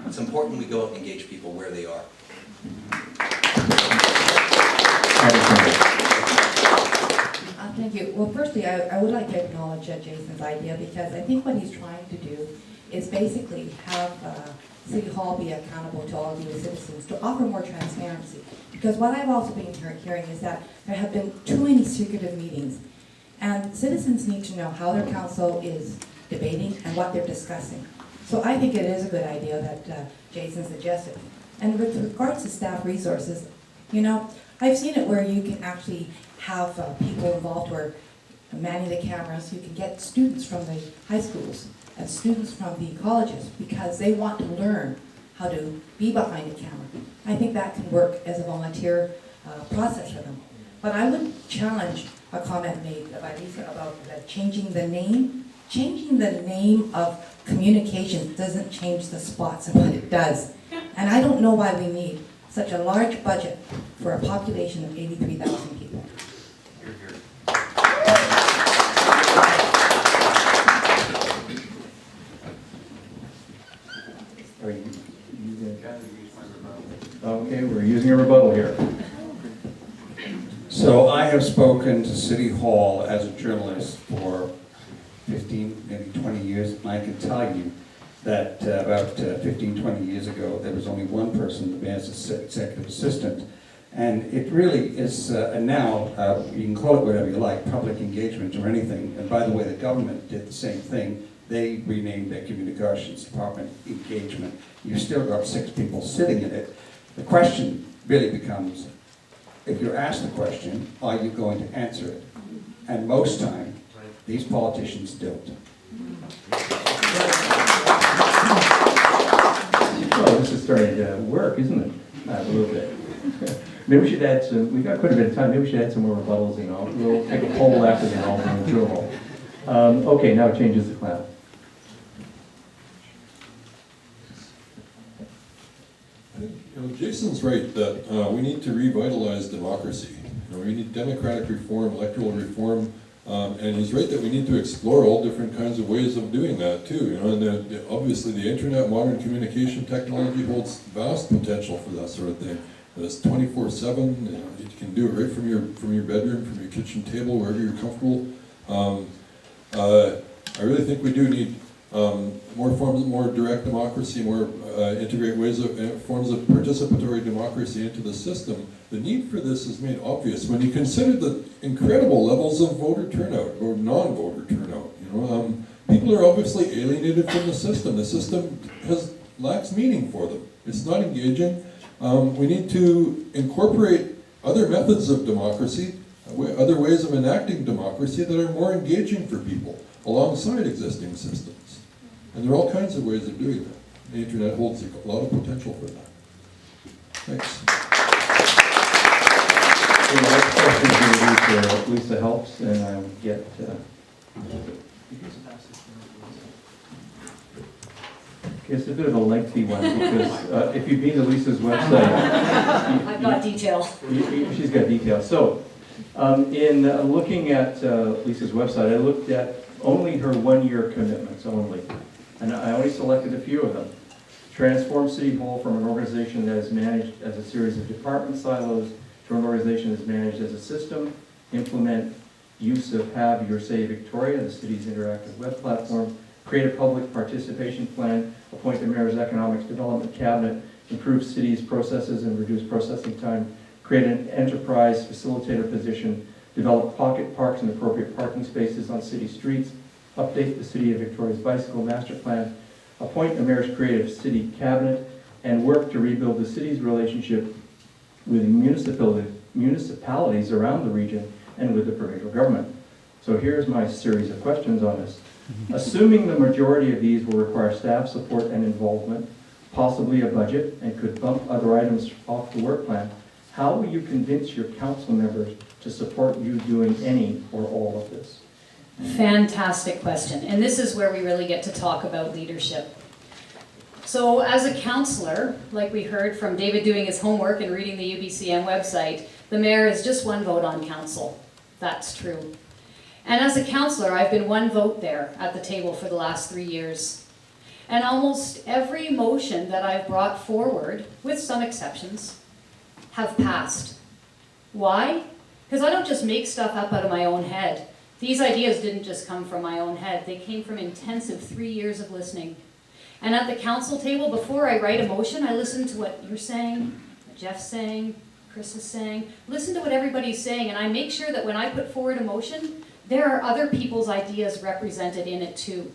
It's important we go out and engage people where they are. Thank you. Well, firstly, I would like to acknowledge Jason's idea, because I think what he's trying to do is basically have City Hall be accountable to all of you as citizens, to offer more transparency. Because what I've also been hearing is that there have been too many secretive meetings, and citizens need to know how their council is debating and what they're discussing. So I think it is a good idea that Jason suggested. And with regards to staff resources, you know, I've seen it where you can actually have people involved who are manning the cameras. You can get students from the high schools and students from the colleges, because they want to learn how to be behind a camera. I think that can work as a volunteer process for them. But I would challenge a comment made by Lisa about changing the name. Changing the name of communications doesn't change the spots of what it does. And I don't know why we need such a large budget for a population of 83,000 people. Are you okay, we're using a rebuttal here. So I have spoken to City Hall as a journalist for 15, maybe 20 years, and I can tell you that about 15, 20 years ago, there was only one person, the mayor's executive assistant, and it really is, and now, you can call it whatever you like, public engagement or anything, and by the way, the government did the same thing. They renamed their communications department engagement. You've still got 6 people sitting in it. The question really becomes, if you're asked the question, are you going to answer it? And most time, these politicians don't. Well, this is starting to work, isn't it? A little bit. Maybe we should add some, we've got quite a bit of time, maybe we should add some more rebuttals, you know. We'll take a poll after the all and we'll do a poll. Okay, now it changes the clown. You know, Jason's right that we need to revitalize democracy. You know, we need democratic reform, electoral reform, and he's right that we need to explore all different kinds of ways of doing that too. You know, and obviously the internet, modern communication technology holds vast potential for that sort of thing. It's 24/7. You know, you can do it right from your bedroom, from your kitchen table, wherever you're comfortable. I really think we do need more direct democracy, more integrate forms of participatory democracy into the system. The need for this is made obvious when you consider the incredible levels of voter turnout or non-voter turnout. You know, people are obviously alienated from the system. The system lacks meaning for them. It's not engaging. We need to incorporate other methods of democracy, other ways of enacting democracy that are more engaging for people alongside existing systems. And there are all kinds of ways of doing that. The internet holds a lot of potential for that. Thanks. The next question is going to be for Lisa Helps, and I'll get... It's a bit of a lengthy one, because if you've been to Lisa's website... I've got detail. She's got detail. So, in looking at Lisa's website, I looked at only her one-year commitments only. And I only selected a few of them. Transform City Hall from an organization that is managed as a series of department silos to an organization that is managed as a system. Implement use of Have Your Say Victoria, the city's interactive web platform. Create a public participation plan. Appoint the Mayor's Economics Development Cabinet. Improve city's processes and reduce processing time. Create an enterprise facilitator position. Develop pocket parks and appropriate parking spaces on city streets. Update the City of Victoria's bicycle master plan. Appoint a Mayor's Creative City Cabinet. And work to rebuild the city's relationship with municipalities around the region and with the provincial government. So here's my series of questions on this. Assuming the majority of these will require staff support and involvement, possibly a budget, and could bump other items off the work plan, how will you convince your council members to support you doing any or all of this? Fantastic question. And this is where we really get to talk about leadership. So as a councillor, like we heard from David doing his homework and reading the UBCM website, the mayor is just one vote on council. That's true. And as a councillor, I've been one vote there at the table for the last 3 years. And almost every motion that I've brought forward, with some exceptions, have passed. Why? Because I don't just make stuff up out of my own head. These ideas didn't just come from my own head. They came from intensive 3 years of listening. And at the council table, before I write a motion, I listen to what you're saying, what Jeff's saying, Chris is saying. Listen to what everybody's saying, and I make sure that when I put forward a motion, there are other people's ideas represented in it too.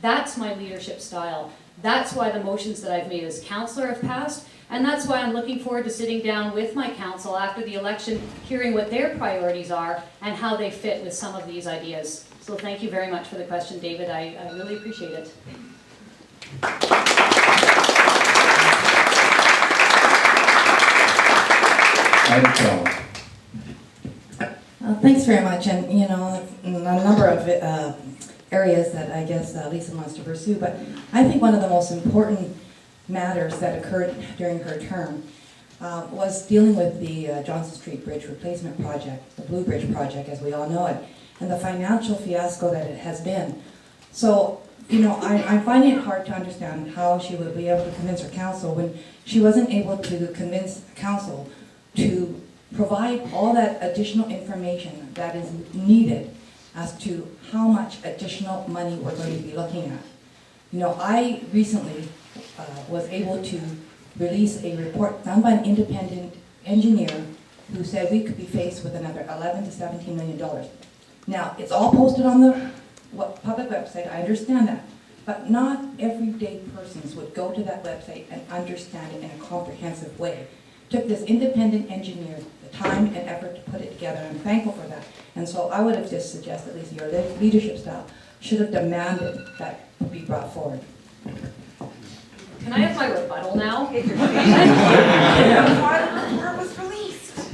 That's my leadership style. That's why the motions that I've made as councillor have passed, and that's why I'm looking forward to sitting down with my council after the election, hearing what their priorities are and how they fit with some of these ideas. So thank you very much for the question, David. I really appreciate it. Thanks very much, and you know, a number of areas that I guess Lisa wants to pursue, but I think one of the most important matters that occurred during her term was dealing with the Johnson Street Bridge Replacement Project, the Blue Bridge Project as we all know it, and the financial fiasco that it has been. So, you know, I'm finding it hard to understand how she would be able to convince her council when she wasn't able to convince council to provide all that additional information that is needed as to how much additional money we're going to be looking at. You know, I recently was able to release a report done by an independent engineer who said we could be faced with another $11 to $17 million. Now, it's all posted on the public website, I understand that, but not everyday persons would go to that website and understand it in a comprehensive way. It took this independent engineer the time and effort to put it together, and I'm thankful for that. And so I would have just suggested, Lisa, your leadership style should have demanded that be brought forward. Can I have my rebuttal now? Report was released.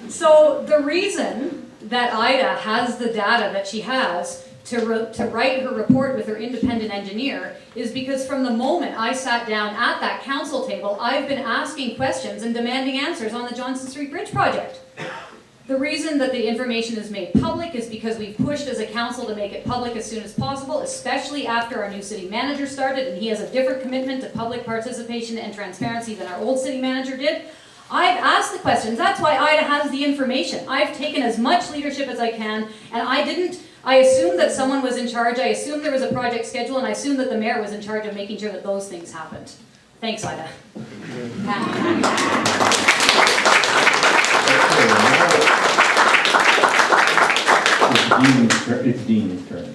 So the reason that Ida has the data that she has to write her report with her independent engineer is because from the moment I sat down at that council table, I've been asking questions and demanding answers on the Johnson Street Bridge project. The reason that the information is made public is because we've pushed as a council to make it public as soon as possible, especially after our new city manager started, and he has a different commitment to public participation and transparency than our old city manager did. I've asked the questions, that's why Ida has the information. I've taken as much leadership as I can, and I assumed that someone was in charge, I assumed there was a project schedule, and I assumed that the mayor was in charge of making sure that those things happened. Thanks, Ida. It's Dean's turn.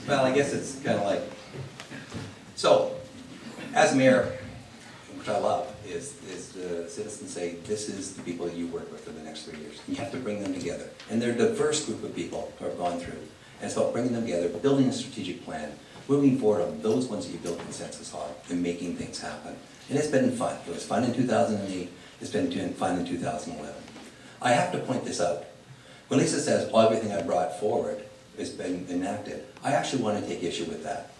Well, I guess it's kind of like, so, as mayor, which I love, is the citizens say, this is the people you work with for the next 3 years. You have to bring them together. And they're a diverse group of people who have gone through. And it's about bringing them together, building a strategic plan, moving forward on those ones that you build consensus on, and making things happen. And it's been fun. It was fun in 2008. It's been fun in 2011. I have to point this out. When Lisa says, well, everything I brought forward has been enacted, I actually want to take issue with that.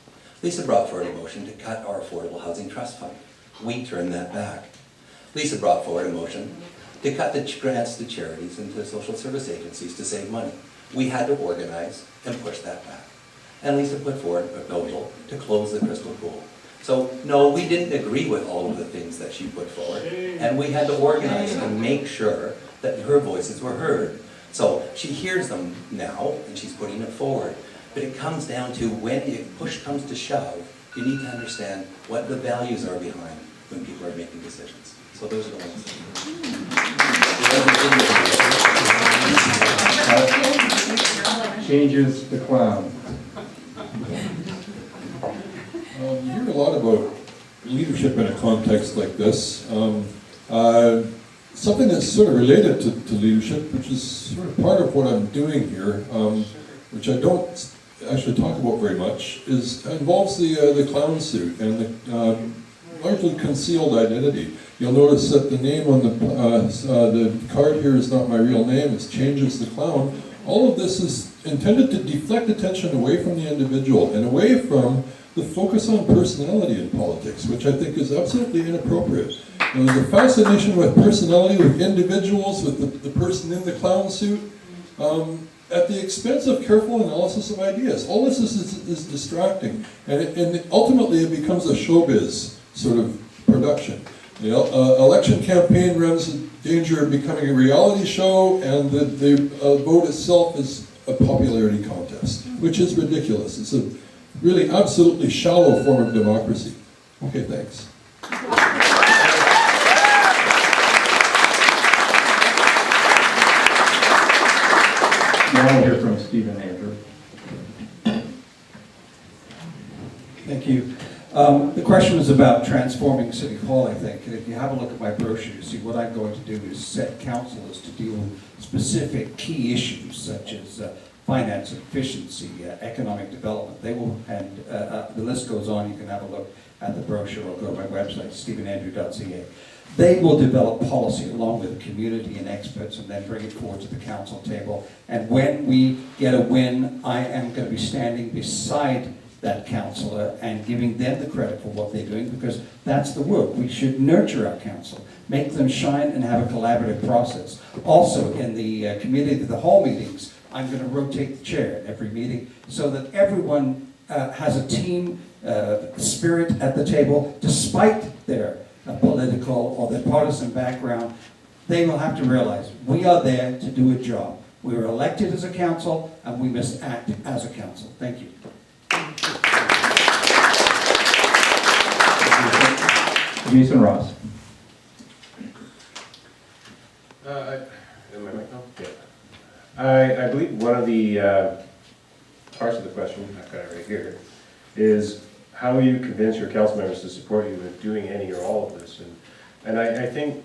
Lisa brought forward a motion to cut our Affordable Housing Trust Fund. We turned that back. Lisa brought forward a motion to cut the grants to charities and to social service agencies to save money. We had to organize and push that back. And Lisa put forward a proposal to close the Crystal Pool. So, no, we didn't agree with all of the things that she put forward, and we had to organize and make sure that her voices were heard. So she hears them now, and she's putting it forward. But it comes down to when push comes to shove, you need to understand what the values are behind when people are making decisions. So those are the ones. Changes the clown. You hear a lot about leadership in a context like this. Something that's sort of related to leadership, which is sort of part of what I'm doing here, which I don't actually talk about very much, involves the clown suit and the largely concealed identity. You'll notice that the name on the card here is not my real name, it's Changes the Clown. All of this is intended to deflect attention away from the individual and away from the focus on personality in politics, which I think is absolutely inappropriate. And there's a fascination with personality, with individuals, with the person in the clown suit, at the expense of careful analysis of ideas. All this is distracting, and ultimately it becomes a showbiz sort of production. The election campaign runs the danger of becoming a reality show, and the vote itself is a popularity contest, which is ridiculous. It's a really absolutely shallow form of democracy. Okay, thanks. Now we'll hear from Stephen Andrew. Thank you. The question was about transforming City Hall, I think. And if you have a look at my brochure, you see what I'm going to do is set councillors to deal with specific key issues such as finance and efficiency, economic development. They will, and the list goes on. You can have a look at the brochure or go to my website, stephenandrew.ca. They will develop policy along with the community and experts and then bring it forward to the council table. And when we get a win, I am going to be standing beside that councillor and giving them the credit for what they're doing, because that's the work. We should nurture our council, make them shine and have a collaborative process. Also in the committee of the whole meetings, I'm going to rotate the chair at every meeting so that everyone has a team spirit at the table, despite their political or their partisan background. They will have to realize we are there to do a job. We were elected as a council and we must act as a council. Thank you. Jason Ross. Am I mic on? Yeah. I believe one of the parts of the question, I've got it right here, is how you convince your council members to support you in doing any or all of this. And I think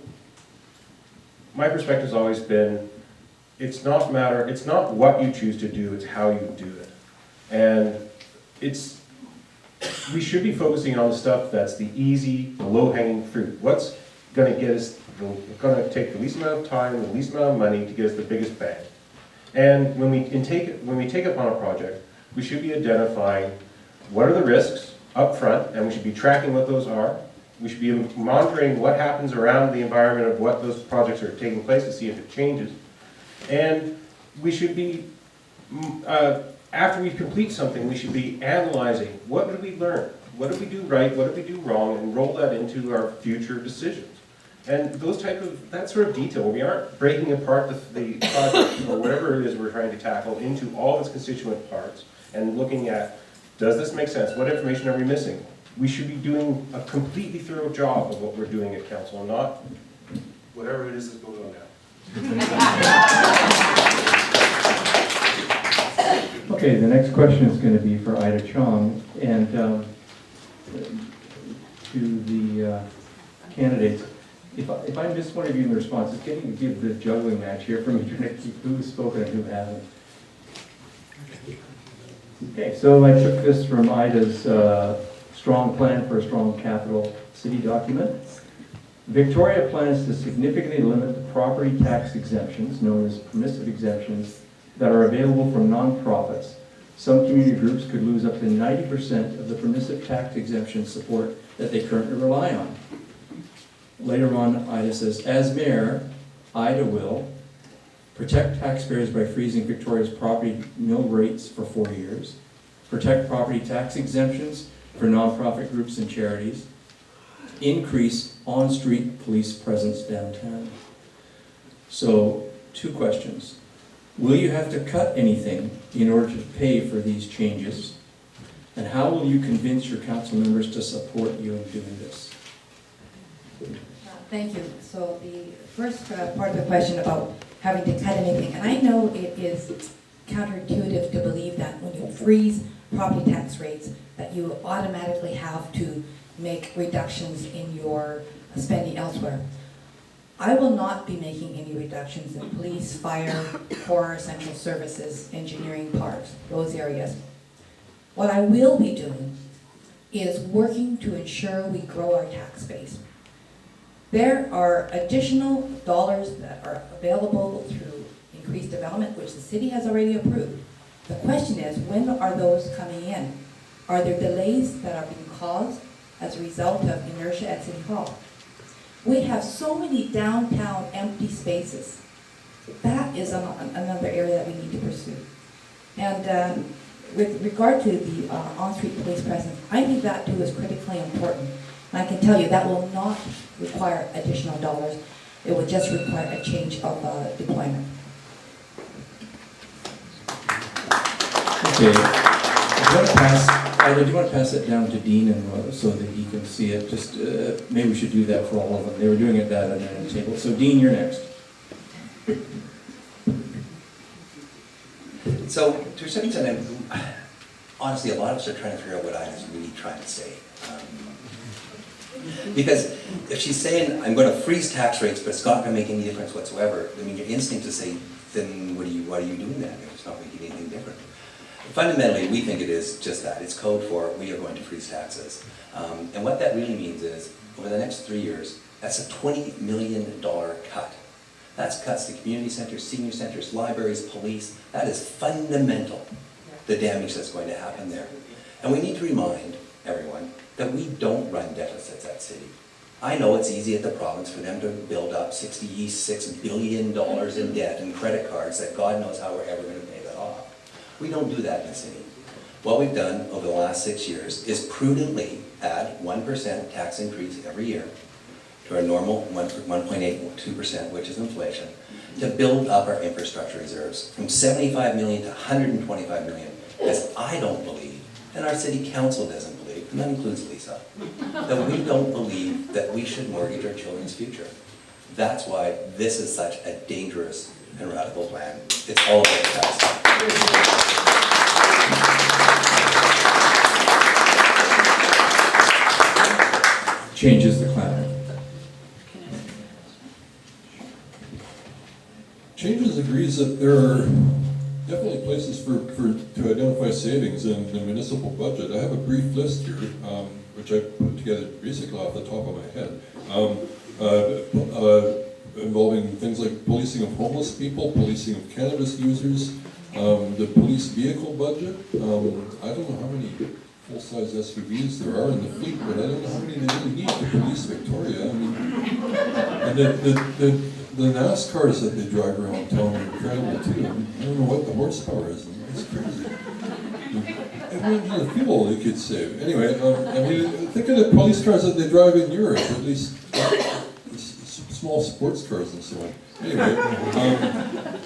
my perspective has always been, it's not what you choose to do, it's how you do it. And we should be focusing on the stuff that's the easy, the low-hanging fruit. What's going to get us, going to take the least amount of time, the least amount of money to get us the biggest bang. And when we take upon a project, we should be identifying what are the risks up front, and we should be tracking what those are, We should be monitoring what happens around the environment of what those projects are taking place to see if it changes. And we should be, after we complete something, we should be analyzing, what did we learn? What did we do right? What did we do wrong? And roll that into our future decisions. And that sort of detail, we aren't breaking apart the project or whatever it is we're trying to tackle into all its constituent parts and looking at, does this make sense? What information are we missing? We should be doing a completely thorough job of what we're doing at council, and not whatever it is that's going on now. Okay, the next question is going to be for Ida Chong, and to the candidates. If I miss one of you in the response, it's getting to give the juggling match here for me trying to keep who's spoken and who hasn't. Okay, so I took this from Ida's strong plan for a strong capital city document. Victoria plans to significantly limit the property tax exemptions, known as permissive exemptions, that are available from nonprofits. Some community groups could lose up to 90% of the permissive tax exemption support that they currently rely on. Later on, Ida says, as mayor, Ida will protect taxpayers by freezing Victoria's property mill rates for 4 years, protect property tax exemptions for nonprofit groups and charities, increase on-street police presence downtown. So, 2 questions. Will you have to cut anything in order to pay for these changes? And how will you convince your council members to support you in doing this? Thank you. So the first part of the question about having to cut anything, and I know it is counterintuitive to believe that when you freeze property tax rates, that you automatically have to make reductions in your spending elsewhere. I will not be making any reductions in police, fire, core, essential services, engineering, parks, those areas. What I will be doing is working to ensure we grow our tax base. There are additional dollars that are available through increased development, which the city has already approved. The question is, when are those coming in? Are there delays that are being caused as a result of inertia at City Hall? We have so many downtown empty spaces. That is another area that we need to pursue. And with regard to the on-street police presence, I think that too is critically important. And I can tell you that will not require additional dollars. It will just require a change of deployment. Okay. Do you want to pass it down to Dean and so that he can see it? Just maybe we should do that for all of them. They were doing it that on the table. So Dean, you're next. So to a certain extent, honestly, a lot of us are trying to figure out what Ida's really trying to say. Because if she's saying, I'm going to freeze tax rates, but it's not going to make any difference whatsoever, I mean, your instinct to say, then why are you doing that if it's not making anything different? Fundamentally, we think it is just that. It's code for we are going to freeze taxes. And what that really means is, over the next 3 years, that's a $20 million cut. That's cuts to community centers, senior centers, libraries, police. That is fundamental, the damage that's going to happen there. And we need to remind everyone that we don't run deficits at city. I know it's easy at the province for them to build up $66 billion in debt and credit cards that God knows how we're ever going to pay that off. We don't do that in the city. What we've done over the last 6 years is prudently add 1% tax increase every year to our normal 1.82%, which is inflation, to build up our infrastructure reserves from 75 million to 125 million, because I don't believe, and our city council doesn't believe, and that includes Lisa, that we don't believe that we should mortgage our children's future. That's why this is such a dangerous and radical plan. It's all about tax. Changes the climate. Changes agrees that there are definitely places to identify savings in the municipal budget. I have a brief list here, which I put together basically off the top of my head, involving things like policing of homeless people, policing of cannabis users, the police vehicle budget. I don't know how many full-size SUVs there are in the fleet, but I don't know how many they really need to police Victoria. I mean, and the NASCARs that they drive around town are incredible too. I mean, I don't know what the horsepower is. It's crazy. Imagine the fuel they could save. Anyway, I mean, think of the police cars that they drive in Europe, at least small sports cars and so on. Anyway,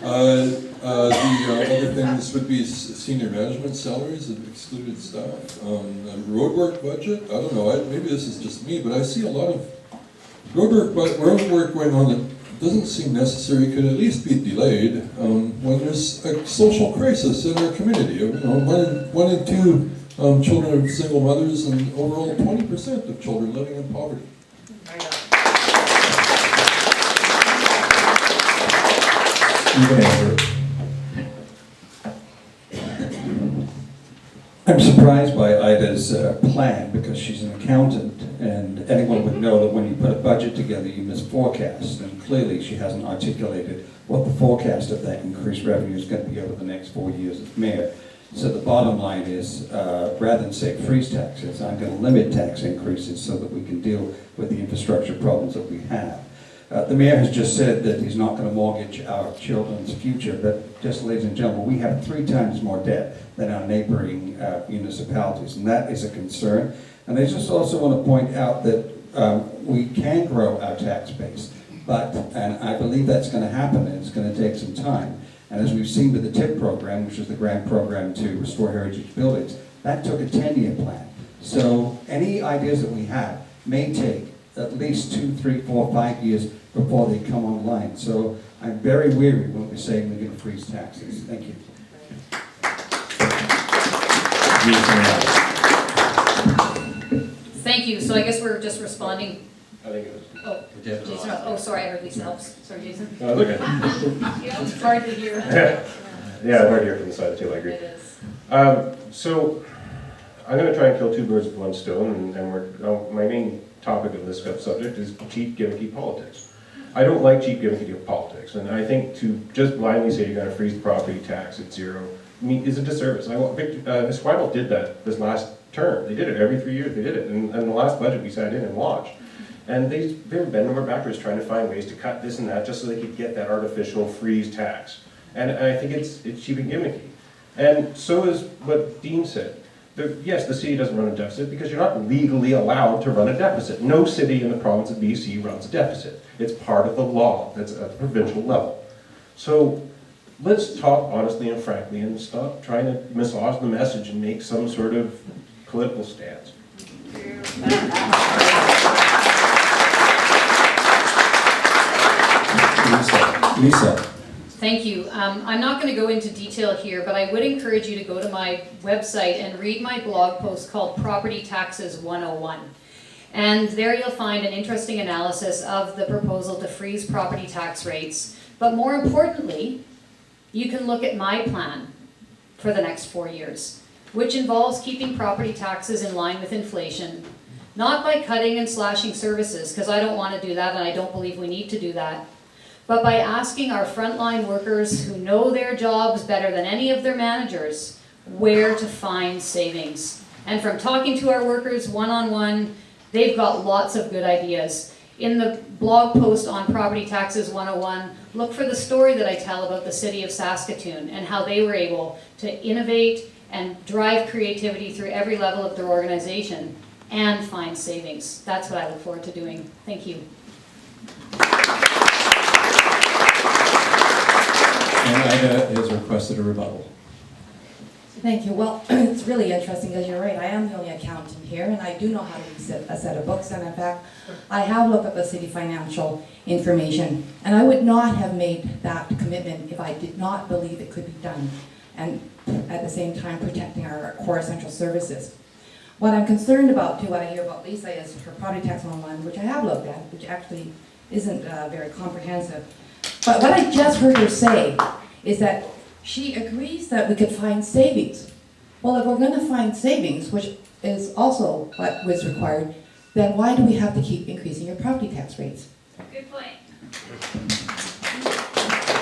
the other things would be senior management salaries of excluded staff, roadwork budget. I don't know, maybe this is just me, but I see a lot of roadwork going on that doesn't seem necessary, could at least be delayed when there's a social crisis in our community. You know, one in two children of single mothers, and overall 20% of children living in poverty. I'm surprised by Ida's plan, because she's an accountant, and anyone would know that when you put a budget together, you must forecast, and clearly she hasn't articulated what the forecast of that increased revenue is going to be over the next 4 years as mayor. So the bottom line is, rather than say freeze taxes, I'm going to limit tax increases so that we can deal with the infrastructure problems that we have. The mayor has just said that he's not going to mortgage our children's future, but just ladies and gentlemen, we have 3 times more debt than our neighboring municipalities, and that is a concern. And I just also want to point out that we can grow our tax base, and I believe that's going to happen, and it's going to take some time. And as we've seen with the TIP program, which is the grant program to restore heritage buildings, that took a 10-year plan. So any ideas that we have may take at least 2, 3, 4, 5 years before they come online. So I'm very weary when we're saying we're going to freeze taxes. Thank you. Thank you. So I guess we're just responding. I think it was. Oh, Jason. Oh, sorry, I heard Lisa helps. Sorry, Jason. No, it's okay. It's hard to hear. Yeah, it's hard to hear from the side too, I agree. It is. So I'm going to try and kill 2 birds with 1 stone, and my main topic of this subject is cheap, gimmicky politics. I don't like cheap, gimmicky politics, and I think to just blindly say you're going to freeze the property tax at 0 is a disservice. Esquimalt did that this last term. They did it every 3 years. They did it, and the last budget we sat in and watched. And they were bending over backwards trying to find ways to cut this and that just so they could get that artificial freeze tax. And I think it's cheap and gimmicky. And so is what Dean said. Yes, the city doesn't run a deficit because you're not legally allowed to run a deficit. No city in the province of BC runs a deficit. It's part of the law that's at the provincial level. So let's talk honestly and frankly and stop trying to massage the message and make some sort of political stance. Lisa. Thank you. I'm not going to go into detail here, but I would encourage you to go to my website and read my blog post called Property Taxes 101. And there you'll find an interesting analysis of the proposal to freeze property tax rates. But more importantly, you can look at my plan for the next 4 years, which involves keeping property taxes in line with inflation, not by cutting and slashing services, because I don't want to do that and I don't believe we need to do that, but by asking our frontline workers who know their jobs better than any of their managers where to find savings. And from talking to our workers one-on-one, they've got lots of good ideas. In the blog post on Property Taxes 101, look for the story that I tell about the city of Saskatoon and how they were able to innovate and drive creativity through every level of their organization and find savings. That's what I look forward to doing. Thank you. And Ida has requested a rebuttal. Thank you. Well, it's really interesting because you're right. I am the only accountant here, and I do know how to read a set of books. And in fact, I have looked at the city financial information, and I would not have made that commitment if I did not believe it could be done, and at the same time protecting our core essential services. What I'm concerned about, too, what I hear about Lisa is her property tax online, which I have looked at, which actually isn't very comprehensive. But what I just heard her say is that she agrees that we could find savings. Well, if we're going to find savings, which is also what was required, then why do we have to keep increasing your property tax rates? Good point.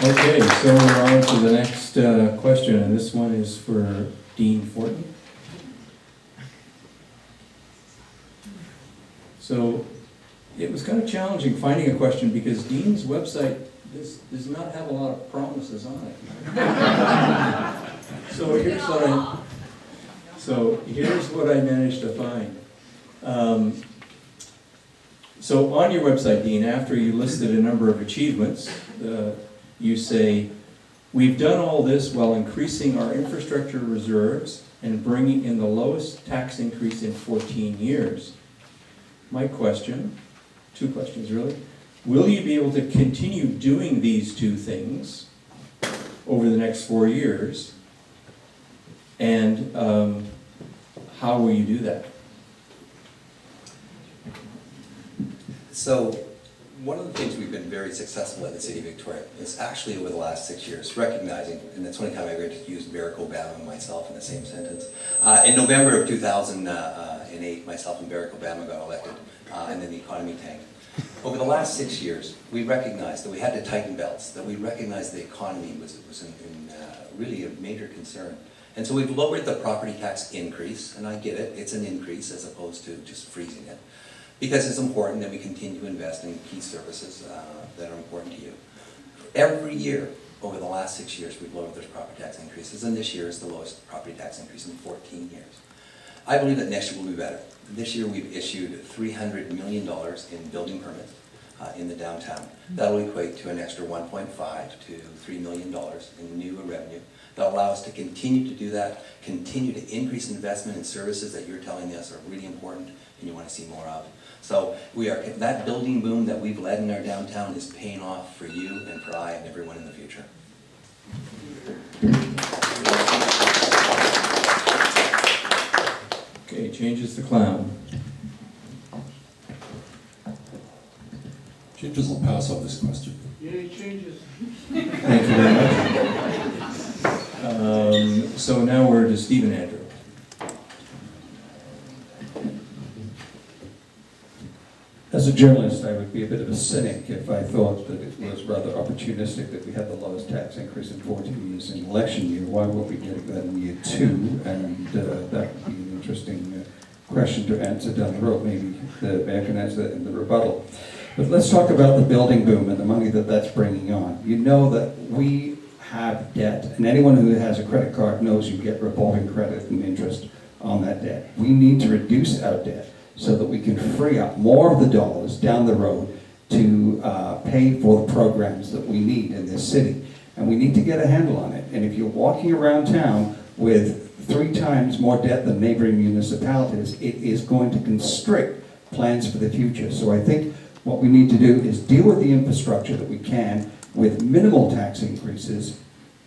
Okay, so we're on to the next question, and this one is for Dean Fortin. So it was kind of challenging finding a question because Dean's website does not have a lot of promises on it. So here's what I managed to find. So on your website, Dean, after you listed a number of achievements, you say, "We've done all this while increasing our infrastructure reserves and bringing in the lowest tax increase in 14 years. My question, two questions really, will you be able to continue doing these two things over the next 4 years? And how will you do that?" So, one of the things we've been very successful at in the City of Victoria is actually over the last 6 years, recognizing, and that's the only time I ever used Barack Obama and myself in the same sentence. In November of 2008, myself and Barack Obama got elected, and then the economy tanked. Over the last 6 years, we recognized that we had to tighten belts, that we recognized the economy was in really a major concern. And so we've lowered the property tax increase, and I get it, it's an increase as opposed to just freezing it, because it's important that we continue to invest in key services that are important to you. Every year over the last 6 years, we've lowered those property tax increases, and this year is the lowest property tax increase in 14 years. I believe that next year will be better. This year we've issued $300 million in building permits in the downtown. That will equate to an extra $1.5 to $3 million in new revenue. That allow us to continue to do that, continue to increase investment in services that you're telling us are really important and you want to see more of. So that building boom that we've led in our downtown is paying off for you and for I and everyone in the future. Okay, changes the clown. Changes will pass on this question. Yay, changes. Thank you very much. So now we're to Stephen Andrew. As a journalist, I would be a bit of a cynic if I thought that it was rather opportunistic that we had the lowest tax increase in 14 years in election year. Why weren't we getting that in year 2? And that would be an interesting question to answer down the road. Maybe the mayor can answer that in the rebuttal. But let's talk about the building boom and the money that that's bringing on. You know that we have debt, and anyone who has a credit card knows you get revolving credit and interest on that debt. We need to reduce our debt so that we can free up more of the dollars down the road to pay for the programs that we need in this city. And we need to get a handle on it. And if you're walking around town with 3 times more debt than neighboring municipalities, it is going to constrict plans for the future. So I think what we need to do is deal with the infrastructure that we can with minimal tax increases,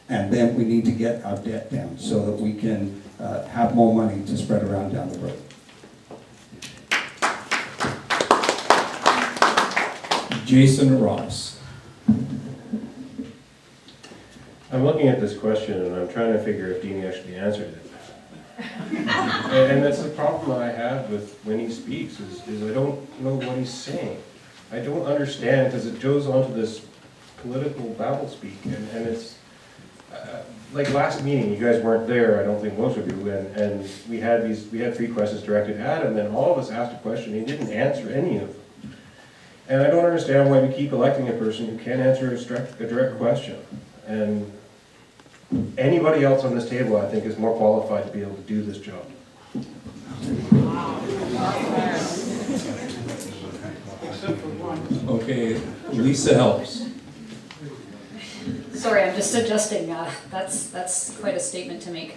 and then we need to get our debt down so that we can have more money to spread around down the road. Jason Ross. I'm looking at this question and I'm trying to figure if Deanie actually answered it. And that's the problem I have with when he speaks, is I don't know what he's saying. I don't understand, because it goes on to this political babble speak, and it's, like last meeting, you guys weren't there, I don't think most of you, and we had 3 questions directed at him, and all of us asked a question, he didn't answer any of them. And I don't understand why we keep electing a person who can't answer a direct question. And anybody else on this table, I think, is more qualified to be able to do this job. Okay, Lisa Helps. Sorry, I'm just adjusting. That's quite a statement to make.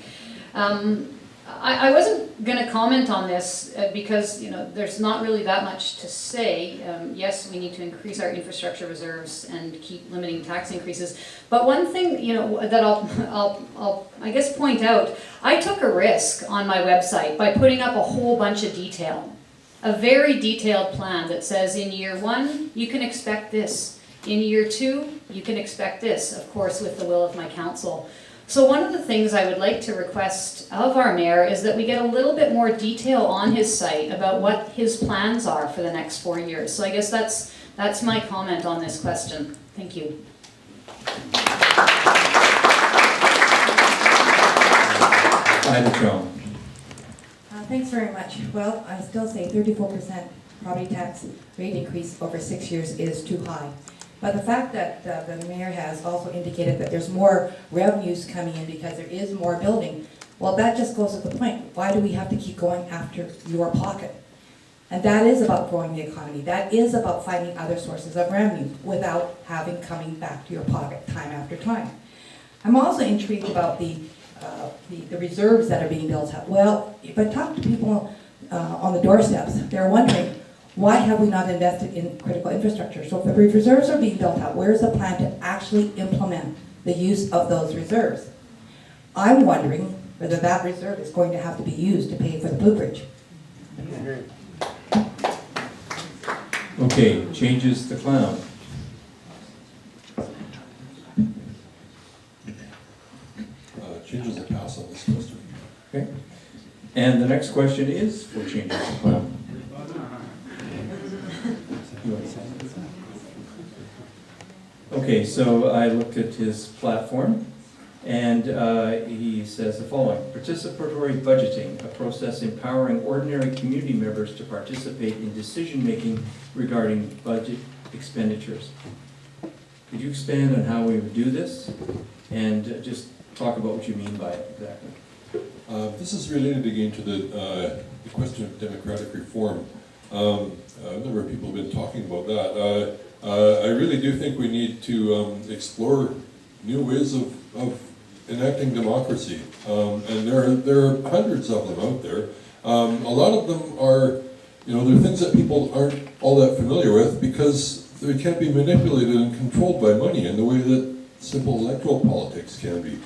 I wasn't going to comment on this because, there's not really that much to say. Yes, we need to increase our infrastructure reserves and keep limiting tax increases. But one thing, that I'll I guess point out, I took a risk on my website by putting up a whole bunch of detail. A very detailed plan that says in year 1, you can expect this. In year 2, you can expect this, of course, with the will of my council. So one of the things I would like to request of our mayor is that we get a little bit more detail on his site about what his plans are for the next 4 years. So I guess that's my comment on this question. Thank you. Ida John. Thanks very much. Well, I still say 34% property tax rate increase over 6 years is too high. But the fact that the mayor has also indicated that there's more revenues coming in because there is more building, well, that just goes to the point. Why do we have to keep going after your pocket? And that is about growing the economy. That is about finding other sources of revenue without having coming back to your pocket time after time. I'm also intrigued about the reserves that are being built up. Well, if I talk to people on the doorsteps, they're wondering, why have we not invested in critical infrastructure? So if the reserves are being built up, where's the plan to actually implement the use of those reserves? I'm wondering whether that reserve is going to have to be used to pay for the Blue Bridge. Okay, changes to clown. Changes that pass on this question. Okay. And the next question is for changes to clown. Okay, so I looked at his platform, and he says the following: participatory budgeting, a process empowering ordinary community members to participate in decision-making regarding budget expenditures. Could you expand on how we would do this, and just talk about what you mean by it exactly? This is related again to the question of democratic reform. A number of people have been talking about that. I really do think we need to explore new ways of enacting democracy, and there are hundreds of them out there. A lot of them are, they're things that people aren't all that familiar with because they can't be manipulated and controlled by money in the way that simple electoral politics can be.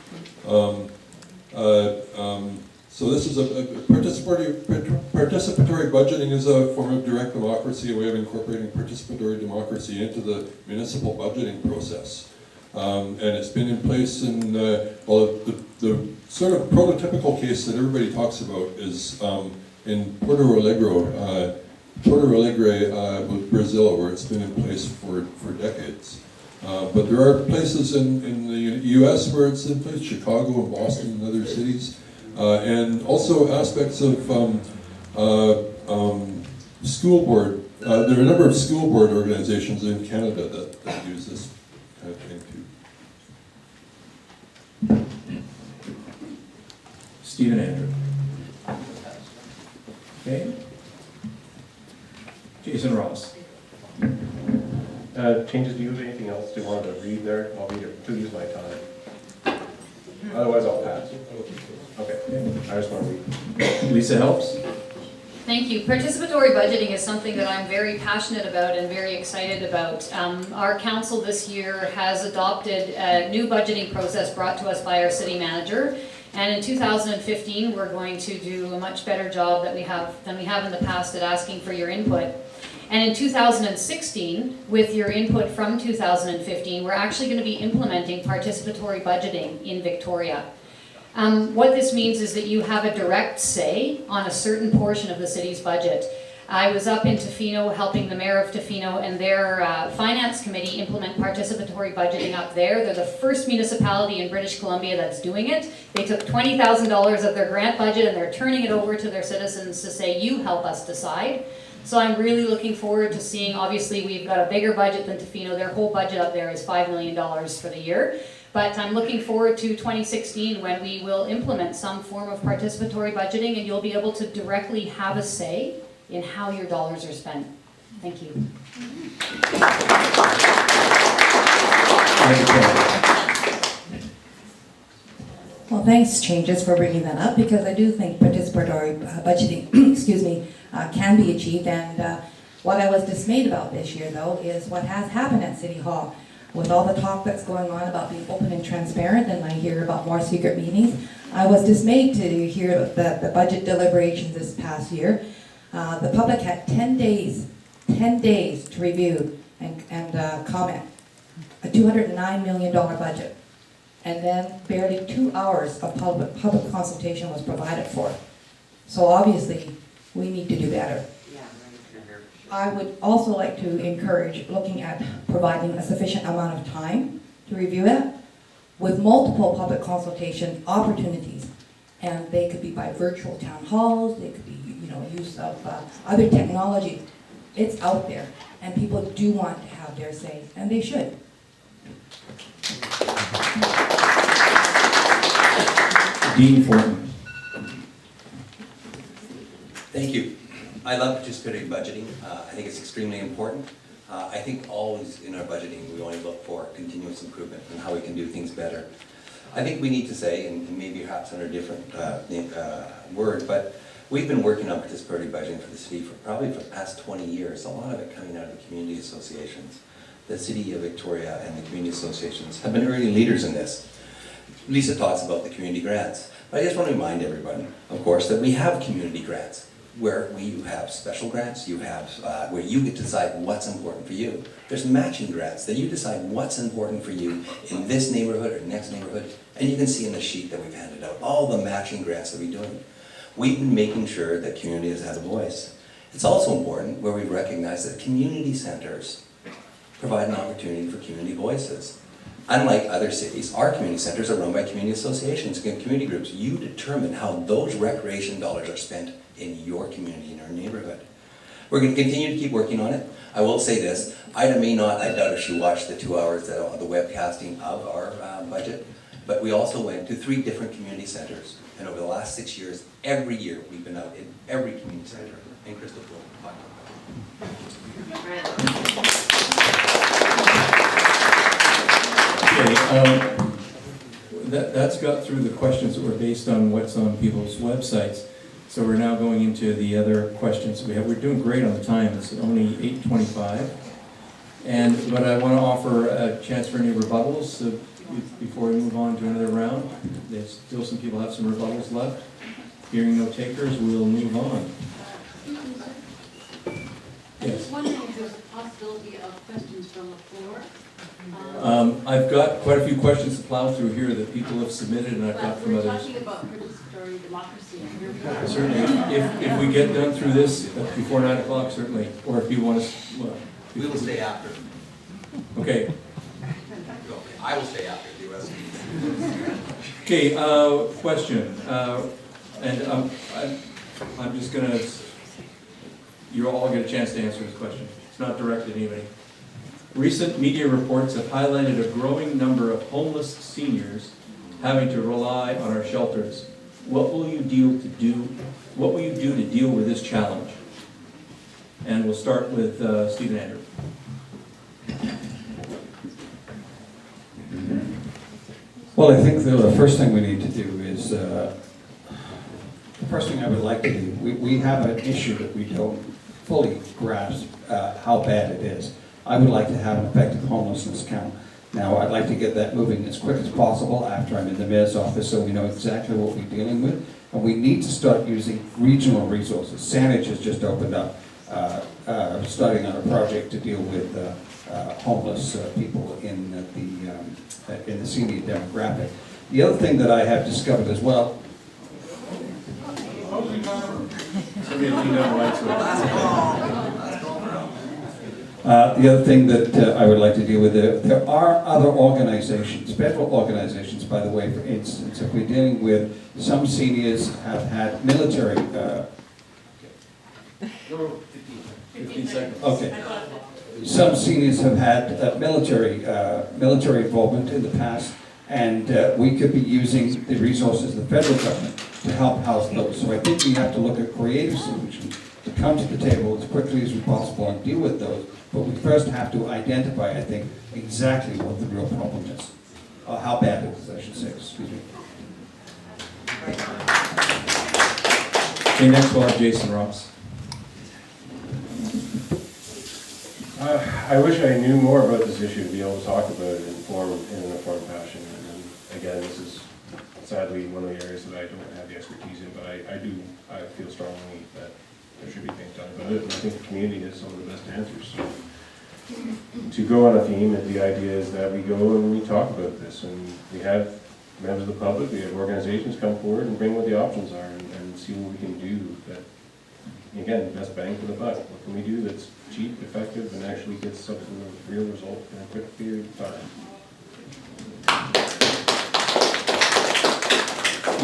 So this is a participatory budgeting is a form of direct democracy, a way of incorporating participatory democracy into the municipal budgeting process. And it's been in place in, the sort of prototypical case that everybody talks about is in Porto Alegre with Brazil, where it's been in place for decades. But there are places in the U.S. where it's in place, Chicago and Boston and other cities. And also aspects of school board. There are a number of school board organizations in Canada that use this kind of thing too. Stephen Andrew. Okay. Jason Ross. Changes, do you have anything else you wanted to read there? I'll read it, to use my time. Otherwise I'll pass. Okay, I just want to read. Lisa helps. Thank you. Participatory budgeting is something that I'm very passionate about and very excited about. Our council this year has adopted a new budgeting process brought to us by our city manager. And in 2015, we're going to do a much better job than we have in the past at asking for your input. And in 2016, with your input from 2015, we're actually going to be implementing participatory budgeting in Victoria. What this means is that you have a direct say on a certain portion of the city's budget. I was up in Tofino helping the mayor of Tofino and their finance committee implement participatory budgeting up there. They're the first municipality in British Columbia that's doing it. They took $20,000 of their grant budget and they're turning it over to their citizens to say, you help us decide. So I'm really looking forward to seeing, obviously we've got a bigger budget than Tofino. Their whole budget up there is $5 million for the year. But I'm looking forward to 2016 when we will implement some form of participatory budgeting and you'll be able to directly have a say in how your dollars are spent. Thank you. Well, thanks, Changes, for bringing that up, because I do think participatory budgeting, excuse me, can be achieved. And what I was dismayed about this year, though, is what has happened at City Hall. With all the talk that's going on about being open and transparent, and I hear about more secret meetings, I was dismayed to hear the budget deliberations this past year. The public had 10 days to review and comment. A $209 million budget. And then barely 2 hours of public consultation was provided for. So obviously, we need to do better. I would also like to encourage looking at providing a sufficient amount of time to review it with multiple public consultation opportunities. And they could be by virtual town halls, they could be use of other technology. It's out there, and people do want to have their say, and they should. Dean Fortin. Thank you. I love participating in budgeting. I think it's extremely important. I think always in our budgeting, we only look for continuous improvement and how we can do things better. I think we need to say, and maybe perhaps under a different word, but we've been working on participatory budgeting for the city for probably for the past 20 years, a lot of it coming out of the community associations. The City of Victoria and the community associations have been early leaders in this. Lisa talks about the community grants. But I just want to remind everybody, of course, that we have community grants where you have special grants, you have where you get to decide what's important for you. There's matching grants that you decide what's important for you in this neighborhood or next neighborhood, and you can see in the sheet that we've handed out all the matching grants that we're doing. We've been making sure that community has had a voice. It's also important where we recognize that community centers provide an opportunity for community voices. Unlike other cities, our community centers are run by community associations and community groups. You determine how those recreation dollars are spent in your community, in your neighborhood. We're going to continue to keep working on it. I will say this, Ida may not, I doubt if she watched the 2 hours of the webcasting of our budget, but we also went to 3 different community centers. And over the last 6 years, every year we've been out in every community center. And Crystal will talk about that. Okay, that's got through the questions that were based on what's on people's websites. So we're now going into the other questions we have. We're doing great on the time. It's only 8:25. But I want to offer a chance for any rebuttals before we move on to another round. There's still some people have some rebuttals left. Hearing no takers, we'll move on. I Yes. was wondering if there's a possibility of questions from the floor. I've got quite a few questions to plow through here that people have submitted, and I've got But from we're others. talking about participatory democracy, and here we are. Certainly, if we get done through this before 9 o'clock, certainly, or if you want to, well. We will stay after. Okay, I will stay after the rest of you. okay, question, and I'm just gonna, you all get a chance to answer this question. It's not directed at anybody. Recent media reports have highlighted a growing number of homeless seniors having to rely on our shelters. What will you do to deal with this challenge? And we'll start with Stephen Andrew. Well, I think the first thing we need to do is, the first thing I would like to do, we have an issue that we don't fully grasp how bad it is. I would like to have an effective homelessness count. Now, I'd like to get that moving as quick as possible after I'm in the mayor's office so we know exactly what we're dealing with. And we need to start using regional resources. Saanich has just opened up, starting on a project to deal with homeless people in the senior demographic. The other thing that I have discovered as well. The other thing that I would like to deal with, there are other organizations, federal organizations, by the way, for instance, if we're dealing with some seniors have had military. 15 seconds. Okay. Some seniors have had military involvement in the past, and we could be using the resources of the federal government to help house those. So I think we have to look at creative solutions to come to the table as quickly as possible and deal with those. But we first have to identify, I think, exactly what the real problem is, or how bad it is, I should say. Excuse me. Okay, next we'll have Jason Ross. I wish I knew more about this issue to be able to talk about it in an informed fashion. And again, this is sadly one of the areas that I don't have the expertise in, but I feel strongly that there should be things done about it. And I think the community has some of the best answers. So, to go on a theme, the idea is that we go and we talk about this, and we have members of the public, we have organizations come forward and bring what the options are and see what we can do that, again, best bang for the buck. What can we do that's cheap, effective, and actually gets some sort of real result in a quick period of time?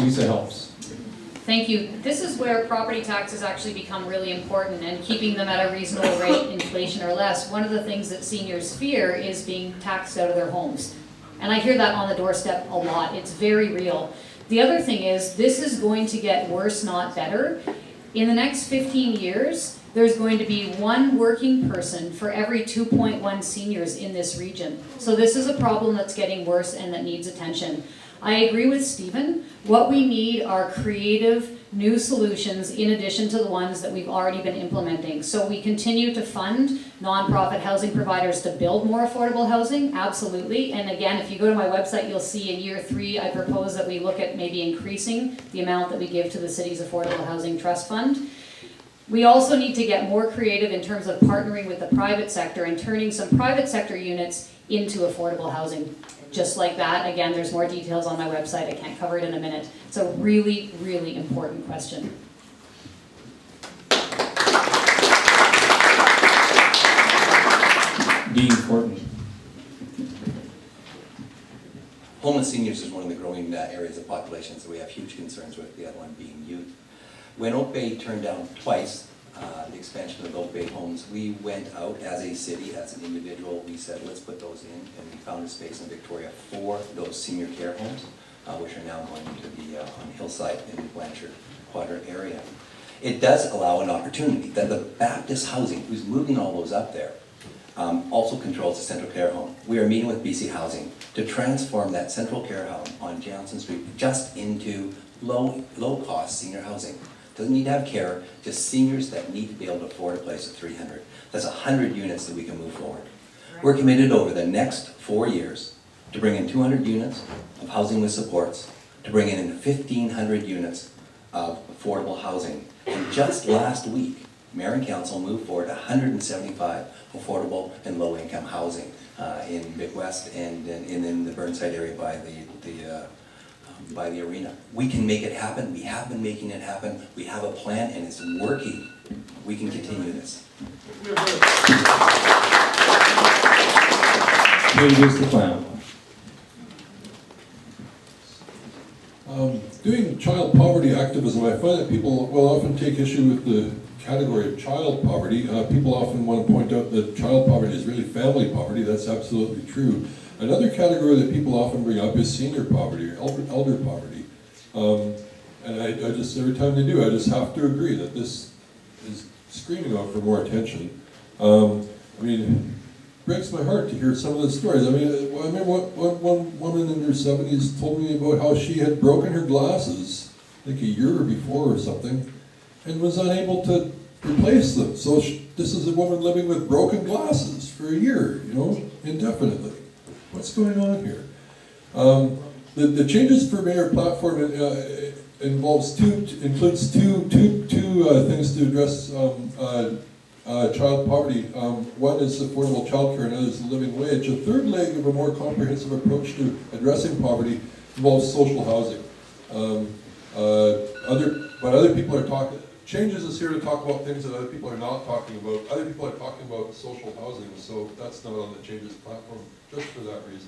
Lisa helps. Thank you. This is where property taxes actually become really important and keeping them at a reasonable rate, inflation or less. One of the things that seniors fear is being taxed out of their homes. And I hear that on the doorstep a lot. It's very real. The other thing is this is going to get worse, not better. In the next 15 years, there's going to be one working person for every 2.1 seniors in this region. So this is a problem that's getting worse and that needs attention. I agree with Stephen. What we need are creative new solutions in addition to the ones that we've already been implementing. So we continue to fund nonprofit housing providers to build more affordable housing, absolutely. And again, if you go to my website, you'll see in year 3, I propose that we look at maybe increasing the amount that we give to the city's Affordable Housing Trust Fund. We also need to get more creative in terms of partnering with the private sector and turning some private sector units into affordable housing. Just like that, again, there's more details on my website. I can't cover it in a minute. It's a really, really important question. Dean Fortin. Homeless seniors is one of the growing areas of populations that we have huge concerns with, the other one being youth. When Oak Bay turned down twice the expansion of Oak Bay homes, we went out as a city, as an individual, we said, let's put those in, and we found a space in Victoria for those senior care homes, which are now going to be on Hillside in the Blanchard Quadrant area. It does allow an opportunity that the Baptist Housing, who's moving all those up there, also controls the central care home. We are meeting with BC Housing to transform that central care home on Johnson Street just into low-cost senior housing. Doesn't need to have care, just seniors that need to be able to afford a place of 300. That's 100 units that we can move forward. We're committed over the next 4 years to bring in 200 units of housing with supports, to bring in 1,500 units of affordable housing. And just last week, Mayor and Council moved forward 175 affordable and low-income housing in Big West and in the Burnside area by the arena. We can make it happen. We have been making it happen. We have a plan and it's working. We can continue this. Introduce the plan. Doing child poverty activism, I find that people will often take issue with the category of child poverty. People often want to point out that child poverty is really family poverty. That's absolutely true. Another category that people often bring up is senior poverty or elder poverty. And I just, every time they do, I just have to agree that this is screaming out for more attention. I mean, it breaks my heart to hear some of the stories. I mean, I remember one woman in her 70s told me about how she had broken her glasses, I think a year before or something, and was unable to replace them. So this is a woman living with broken glasses for a year, you know, indefinitely. What's going on here? The changes for mayor platform includes two things to address child poverty. One is affordable childcare, and another is the living wage. A third leg of a more comprehensive approach to addressing poverty involves social housing. Other people are talking. Changes is here to talk about things that other people are not talking about. Other people are talking about social housing, so that's not on the changes platform, just for that reason.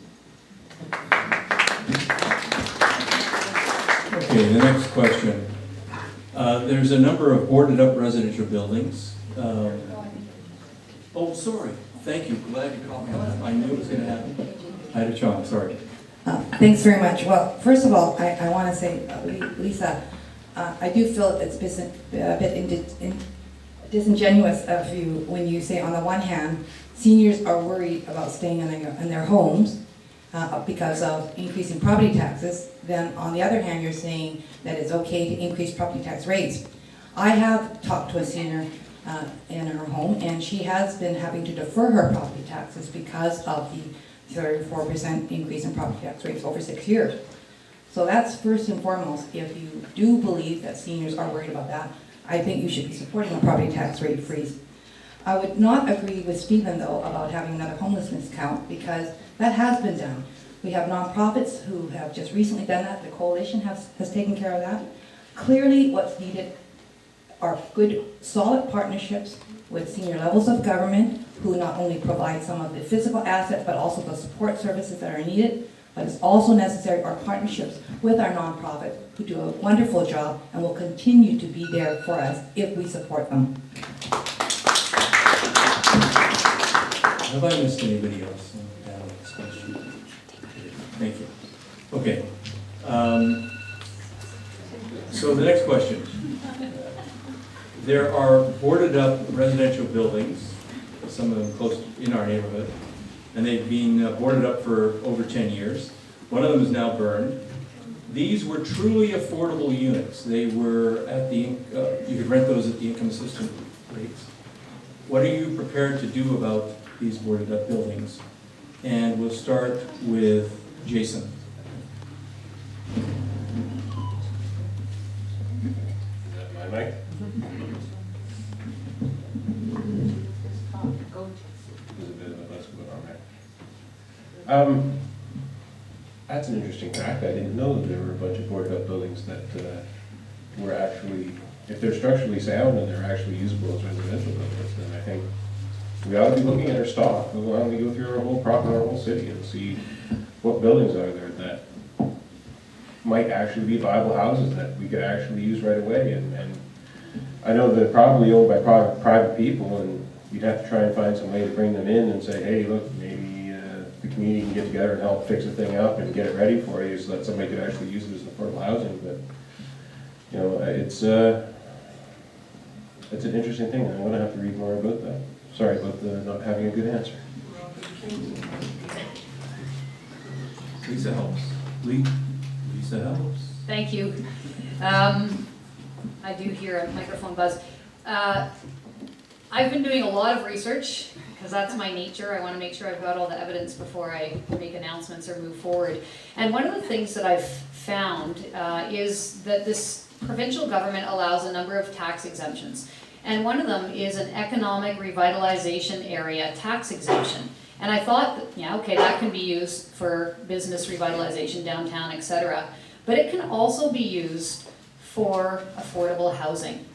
Okay, the next question. There's a number of boarded up residential buildings. Oh, sorry. Thank you. Glad you caught me on that. I knew it was going to happen. Ida Chong, sorry. Thanks very much. Well, first of all, I want to say, Lisa, I do feel it's a bit disingenuous of you when you say, on the one hand, seniors are worried about staying in their homes because of increasing property taxes. Then on the other hand, you're saying that it's okay to increase property tax rates. I have talked to a senior in her home, and she has been having to defer her property taxes because of the 34% increase in property tax rates over 6 years. So that's first and foremost. If you do believe that seniors are worried about that, I think you should be supporting a property tax rate freeze. I would not agree with Stephen, though, about having another homelessness count, because that has been done. We have nonprofits who have just recently done that. The coalition has taken care of that. Clearly, what's needed are good, solid partnerships with senior levels of government who not only provide some of the physical assets, but also the support services that are needed. But it's also necessary our partnerships with our nonprofit, who do a wonderful job and will continue to be there for us if we support them. Have I missed anybody else on the panel this question? Thank you. Okay. So the next question. There are boarded up residential buildings, some of them close in our neighborhood, and they've been boarded up for over 10 years. One of them is now burned. These were truly affordable units. They were at the, you could rent those at the income assistance rates. What are you prepared to do about these boarded up buildings? And we'll start with Jason. Is that my mic? There's a bit of a buzz going on there. That's an interesting fact. I didn't know that there were a bunch of boarded up buildings that were actually, if they're structurally sound and they're actually usable as residential buildings, then I think we ought to be looking at our stock. Why don't we go through our whole property, our whole city, and see what buildings are there that might actually be viable houses that we could actually use right away. And I know they're probably owned by private people, and you'd have to try and find some way to bring them in and say, hey, look, maybe the community can get together and help fix the thing up and get it ready for you so that somebody could actually use it as affordable housing. But, you know, it's an interesting thing. I'm going to have to read more about that. Sorry about not having a good answer. Lisa helps. Lisa helps. Thank you. I do hear a microphone buzz. I've been doing a lot of research because that's my nature. I want to make sure I've got all the evidence before I make announcements or move forward. And one of the things that I've found is that this provincial government allows a number of tax exemptions. And one of them is an economic revitalization area tax exemption. And I thought, that, yeah, okay, that can be used for business revitalization, downtown, etc. But it can also be used for affordable housing.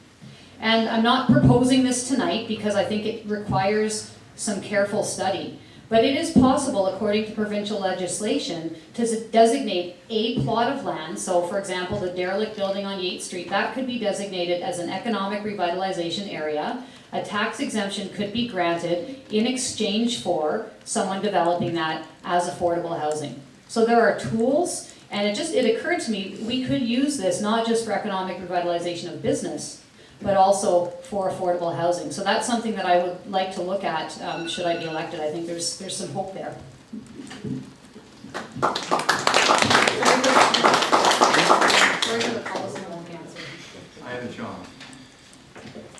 And I'm not proposing this tonight because I think it requires some careful study. But it is possible, according to provincial legislation, to designate a plot of land. So, for example, the derelict building on Yates Street, that could be designated as an economic revitalization area. A tax exemption could be granted in exchange for someone developing that as affordable housing. So there are tools, and it occurred to me, we could use this not just for economic revitalization of business, but also for affordable housing. So that's something that I would like to look at should I be elected. I think there's some hope there. I have a John.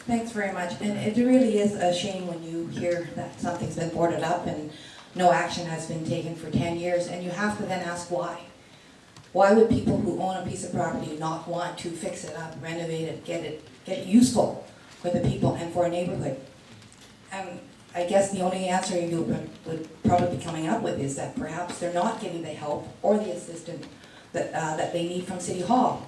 Thanks very much. And it really is a shame when you hear that something's been boarded up and no action has been taken for 10 years, and you have to then ask why. Why would people who own a piece of property not want to fix it up, renovate it, get it useful for the people and for a neighborhood? And I guess the only answer you would probably be coming up with is that perhaps they're not getting the help or the assistance that they need from City Hall.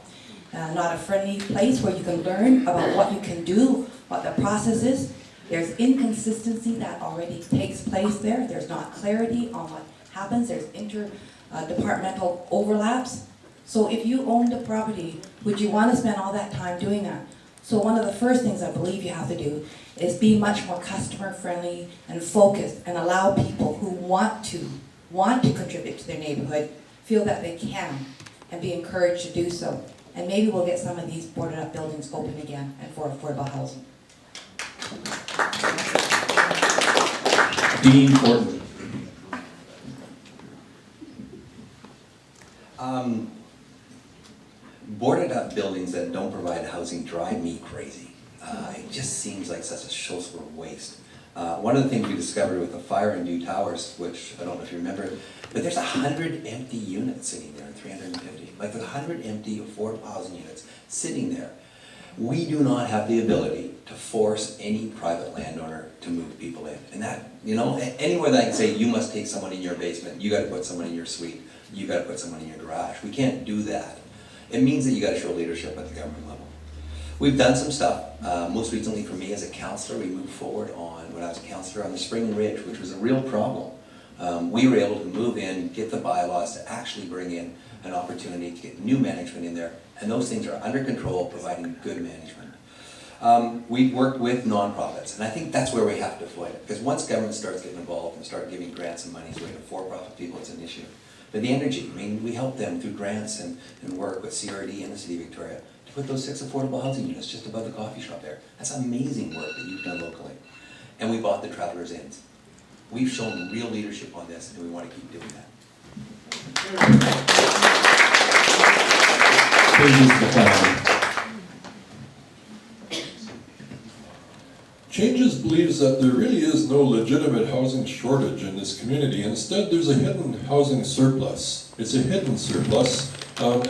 Not a friendly place where you can learn about what you can do, what the process is. There's inconsistency that already takes place there. There's not clarity on what happens. There's interdepartmental overlaps. So if you owned the property, would you want to spend all that time doing that? So one of the first things I believe you have to do is be much more customer friendly and focused and allow people who want to contribute to their neighborhood feel that they can and be encouraged to do so. And maybe we'll get some of these boarded up buildings open again and for affordable housing. Dean Horton. Boarded up buildings that don't provide housing drive me crazy. It just seems like such a show-sort of waste. One of the things we discovered with the fire in New Towers, which I don't know if you remember, but there's 100 empty units sitting there, 350. Like there's 100 empty affordable housing units sitting there. We do not have the ability to force any private landowner to move people in. And that, you know, anywhere that I can say you must take someone in your basement, you gotta put someone in your suite, you gotta put someone in your garage. We can't do that. It means that you gotta show leadership at the government level. We've done some stuff. Most recently for me as a councillor, we moved forward on, when I was a councillor, on the Spring Ridge, which was a real problem. We were able to move in, get the bylaws to actually bring in an opportunity to get new management in there, and those things are under control, providing good management. We've worked with nonprofits, and I think that's where we have to avoid it, because once government starts getting involved and start giving grants and money to for-profit people, it's an issue. But the energy, I mean, we help them through grants and work with CRD and the City of Victoria to put those 6 affordable housing units just above the coffee shop there. That's amazing work that you've done locally. And we bought the Travelers Inns. We've shown real leadership on this, and we want to keep doing that. Changes believes that there really is no legitimate housing shortage in this community. Instead, there's a hidden housing surplus. It's a hidden surplus, and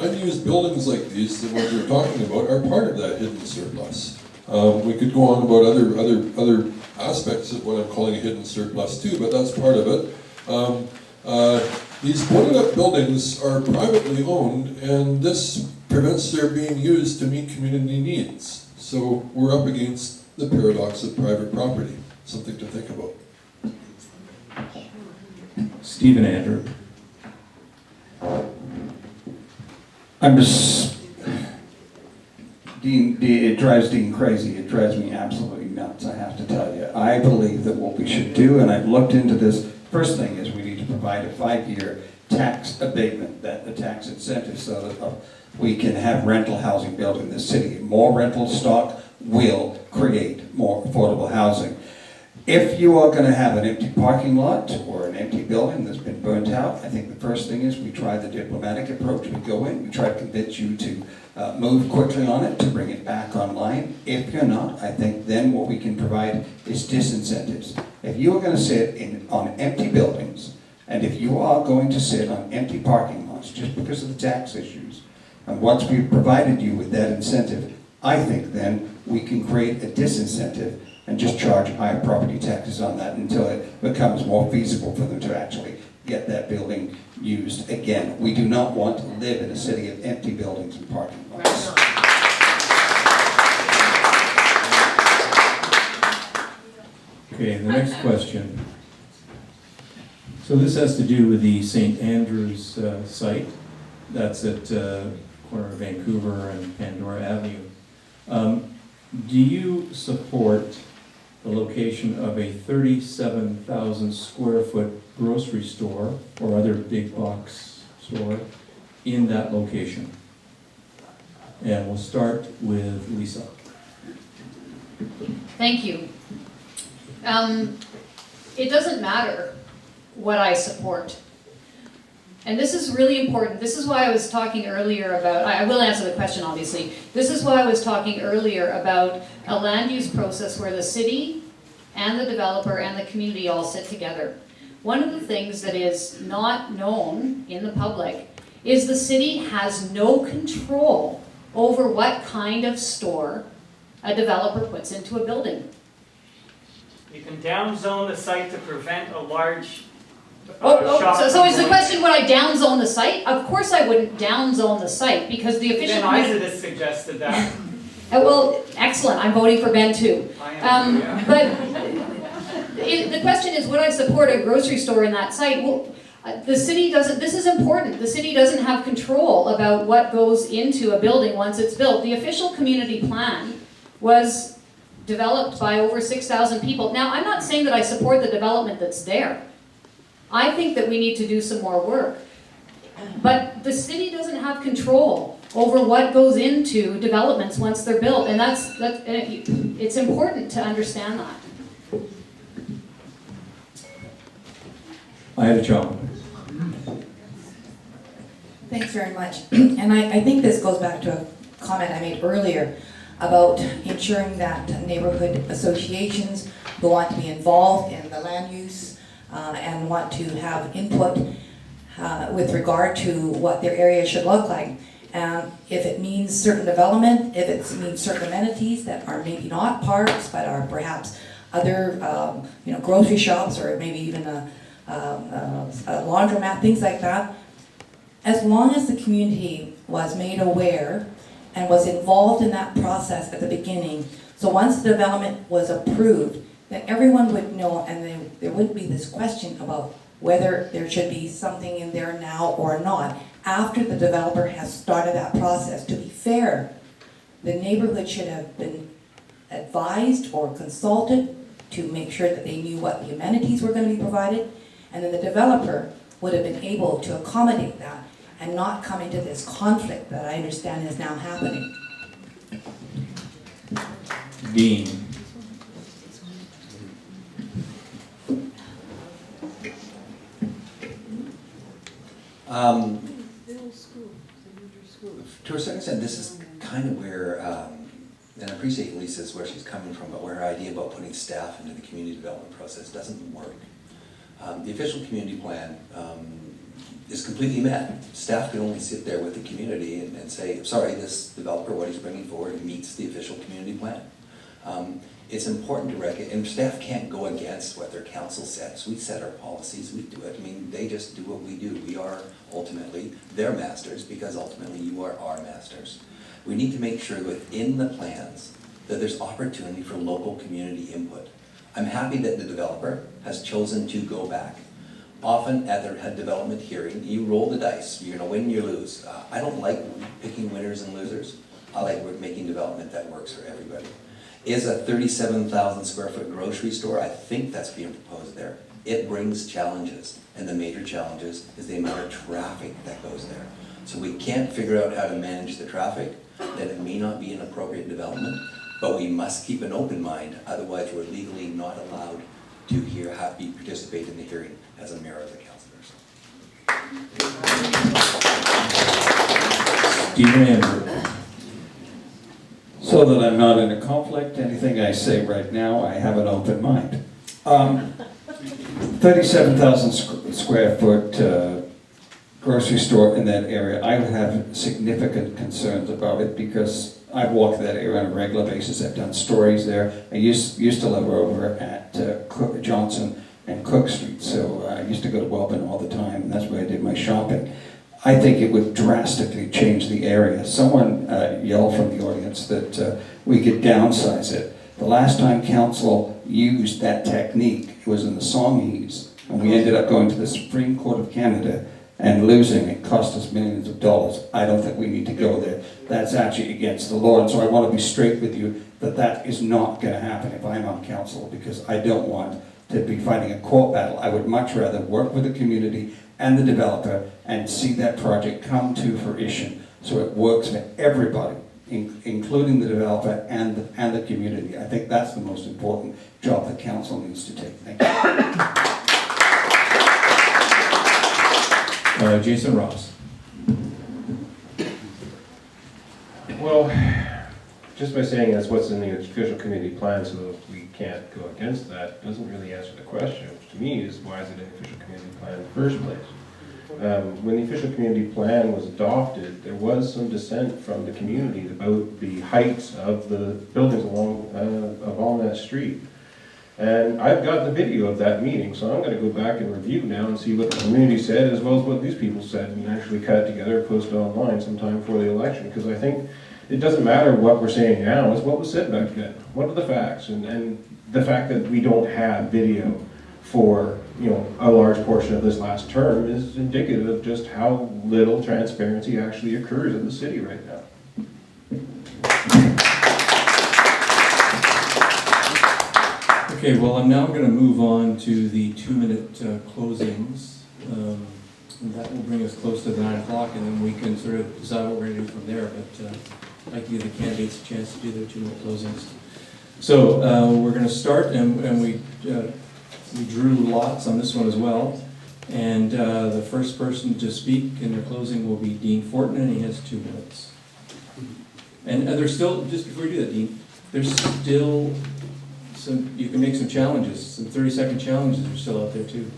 unused buildings like these, the ones we're talking about, are part of that hidden surplus. We could go on about other aspects of what I'm calling a hidden surplus too, but that's part of it. These boarded up buildings are privately owned, and this prevents their being used to meet community needs. So we're up against the paradox of private property, something to think about. Stephen Andrew. I'm just, Dean, it drives Dean crazy. It drives me absolutely nuts, I have to tell you. I believe that what we should do, and I've looked into this, first thing is we need to provide a 5-year tax abatement, that the tax incentive, so that we can have rental housing built in this city. More rental stock will create more affordable housing. If you are going to have an empty parking lot or an empty building that's been burnt out, I think the first thing is we try the diplomatic approach. We go in, we try to convince you to move quickly on it, to bring it back online. If you're not, I think then what we can provide is disincentives. If you are going to sit on empty buildings, and if you are going to sit on empty parking lots just because of the tax issues, and once we've provided you with that incentive, I think then we can create a disincentive and just charge higher property taxes on that until it becomes more feasible for them to actually get that building used again. We do not want to live in a city of empty buildings and parking lots. Okay, the next question. So this has to do with the St. Andrews site. That's at corner of Vancouver and Pandora Avenue. Do you support the location of a 37,000 square foot grocery store or other big box store in that location? And we'll start with Lisa. Thank you. It doesn't matter what I support. And this is really important. This is why I was talking earlier about, I will answer the question obviously. This is why I was talking earlier about a land use process where the city and the developer and the community all sit together. One of the things that is not known in the public is the city has no control over what kind of store a developer puts into a building. You can downzone the site to prevent a large shop. So is the question, would I downzone the site? Of course I wouldn't downzone the site because the official... Ben Isaac suggested that. Well, excellent. I'm voting for Ben too. I am, yeah. But the question is, would I support a grocery store in that site? Well, the city doesn't, this is important, the city doesn't have control about what goes into a building once it's built. The official community plan was developed by over 6,000 people. Now, I'm not saying that I support the development that's there. I think that we need to do some more work. But the city doesn't have control over what goes into developments once they're built, and it's important to understand that. I have a job. Thanks very much. And I think this goes back to a comment I made earlier about ensuring that neighborhood associations who want to be involved in the land use and want to have input with regard to what their area should look like. If it means certain development, if it means certain amenities that are maybe not parks, but are perhaps other grocery shops or maybe even a laundromat, things like that, as long as the community was made aware and was involved in that process at the beginning, so once the development was approved, then everyone would know, and then there wouldn't be this question about whether there should be something in there now or not, after the developer has started that process. To be fair, the neighborhood should have been advised or consulted to make sure that they knew what the amenities were going to be provided, and then the developer would have been able to accommodate that and not come into this conflict that I understand is now happening. Dean. To a certain extent, this is kind of where, and I appreciate Lisa's where she's coming from, but where her idea about putting staff into the community development process doesn't work. The official community plan is completely met. Staff can only sit there with the community and say, sorry, this developer, what he's bringing forward meets the official community plan. It's important to recognize, and staff can't go against what their council sets. We set our policies, we do it. I mean, they just do what we do. We are ultimately their masters because ultimately you are our masters. We need to make sure within the plans that there's opportunity for local community input. I'm happy that the developer has chosen to go back. Often at their development hearing, you roll the dice. You're gonna win, you lose. I don't like picking winners and losers. I like making development that works for everybody. Is a 37,000 square foot grocery store, I think that's being proposed there. It brings challenges, and the major challenges is the amount of traffic that goes there. So we can't figure out how to manage the traffic, then it may not be an appropriate development, but we must keep an open mind, otherwise we're legally not allowed to participate in the hearing as a mayor of the councillors. Stephen Andrew. So that I'm not in a conflict, anything I say right now, I have an open mind. 37,000 square foot grocery store in that area, I would have significant concerns about it because I've walked that area on a regular basis. I've done stories there. I used to live over at Johnson and Cook Street, so I used to go to Welborn all the time, and that's where I did my shopping. I think it would drastically change the area. Someone yelled from the audience that we could downsize it. The last time council used that technique, it was in the Songhees, and we ended up going to the Supreme Court of Canada and losing. It cost us millions of dollars. I don't think we need to go there. That's actually against the law, and so I want to be straight with you that that is not going to happen if I'm on council, because I don't want to be fighting a court battle. I would much rather work with the community and the developer and see that project come to fruition so it works for everybody, including the developer and the community. I think that's the most important job the council needs to take. Thank you. Jason Ross. Well, just by saying that's what's in the official community plan, so we can't go against that, doesn't really answer the question, which to me is why is it an official community plan in the first place? When the official community plan was adopted, there was some dissent from the community about the heights of the buildings along that street. And I've got the video of that meeting, so I'm going to go back and review now and see what the community said as well as what these people said, and actually cut it together and post it online sometime before the election, because I think it doesn't matter what we're saying now, it's what was said back then. What are the facts? And the fact that we don't have video for a large portion of this last term is indicative of just how little transparency actually occurs in the city right now. Okay, well, I'm now going to move on to the 2-minute closings. And that will bring us close to 9 o'clock, and then we can sort of decide what we're going to do from there. But I'd like to give the candidates a chance to do their 2-minute closings. So we're going to start, and we drew lots on this one as well. And the first person to speak in their closing will be Dean Fortin, and he has 2 minutes. And there's still, just before you do that, Dean, there's still some, you can make some challenges, some 30-second challenges are still out there too.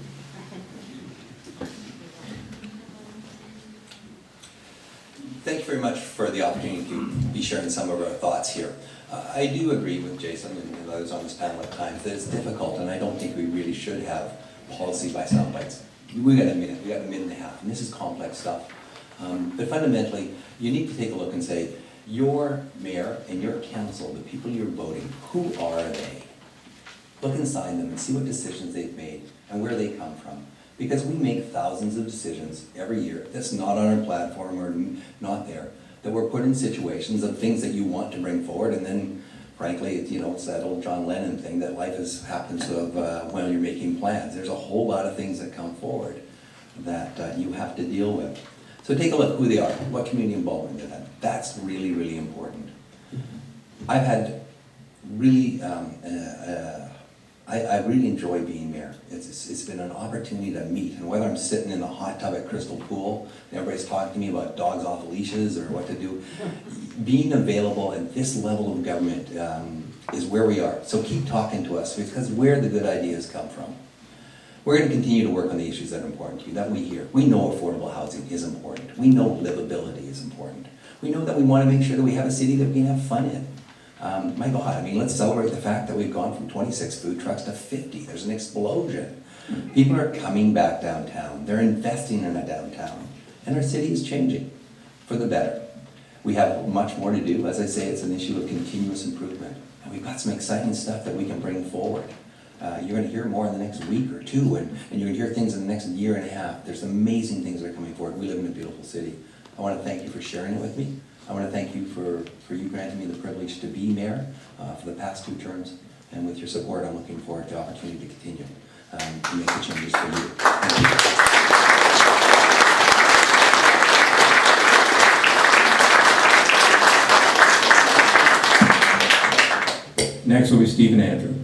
Thank you very much for the opportunity to be sharing some of our thoughts here. I do agree with Jason and others on this panel at times that it's difficult, and I don't think we really should have policy by sound bites. We got a minute and a half, and this is complex stuff. But fundamentally, you need to take a look and say, your mayor and your council, the people you're voting, who are they? look inside them and see what decisions they've made and where they come from. Because we make thousands of decisions every year that's not on our platform or not there, that we're put in situations of things that you want to bring forward, and then frankly, it's that old John Lennon thing that life happens when you're making plans. There's a whole lot of things that come forward that you have to deal with. So take a look who they are, what community involvement they have. That's really, really important. I've had really, I really enjoy being mayor. It's been an opportunity to meet, and whether I'm sitting in the hot tub at Crystal Pool, and everybody's talking to me about dogs off leashes or what to do, being available at this level of government is where we are. So keep talking to us, because where the good ideas come from. We're going to continue to work on the issues that are important to you, that we hear. We know affordable housing is important. We know livability is important. We know that we want to make sure that we have a city that we can have fun in. My God, I mean, let's celebrate the fact that we've gone from 26 food trucks to 50. There's an explosion. People are coming back downtown. They're investing in a downtown. And our city is changing for the better. We have much more to do. As I say, it's an issue of continuous improvement. And we've got some exciting stuff that we can bring forward. You're going to hear more in the next week or two, and you're going to hear things in the next year and a half. There's amazing things that are coming forward. We live in a beautiful city. I want to thank you for sharing it with me. I want to thank you for you granting me the privilege to be mayor for the past 2 terms. And with your support, I'm looking forward to the opportunity to continue to make the changes for you. Thank you. Next will be Stephen Andrew.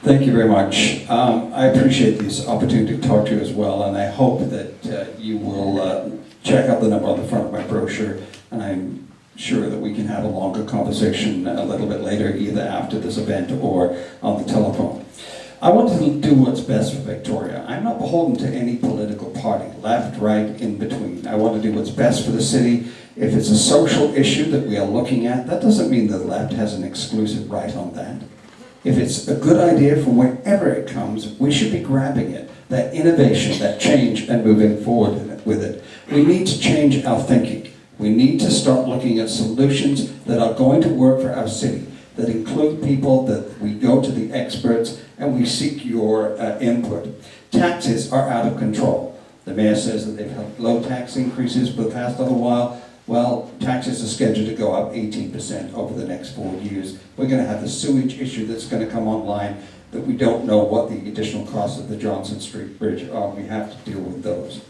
Thank you very much. I appreciate this opportunity to talk to you as well, and I hope that you will check out the number on the front of my brochure, and I'm sure that we can have a longer conversation a little bit later, either after this event or on the telephone. I want to do what's best for Victoria. I'm not beholden to any political party, left, right, in between. I want to do what's best for the city. If it's a social issue that we are looking at, that doesn't mean the left has an exclusive right on that. If it's a good idea from wherever it comes, we should be grabbing it, that innovation, that change, and moving forward with it. We need to change our thinking. We need to start looking at solutions that are going to work for our city, that include people, that we go to the experts, and we seek your input. Taxes are out of control. The mayor says that they've had low tax increases for the past little while. Well, taxes are scheduled to go up 18% over the next 4 years. We're going to have the sewage issue that's going to come online that we don't know what the additional costs of the Johnson Street Bridge are. We have to deal with those.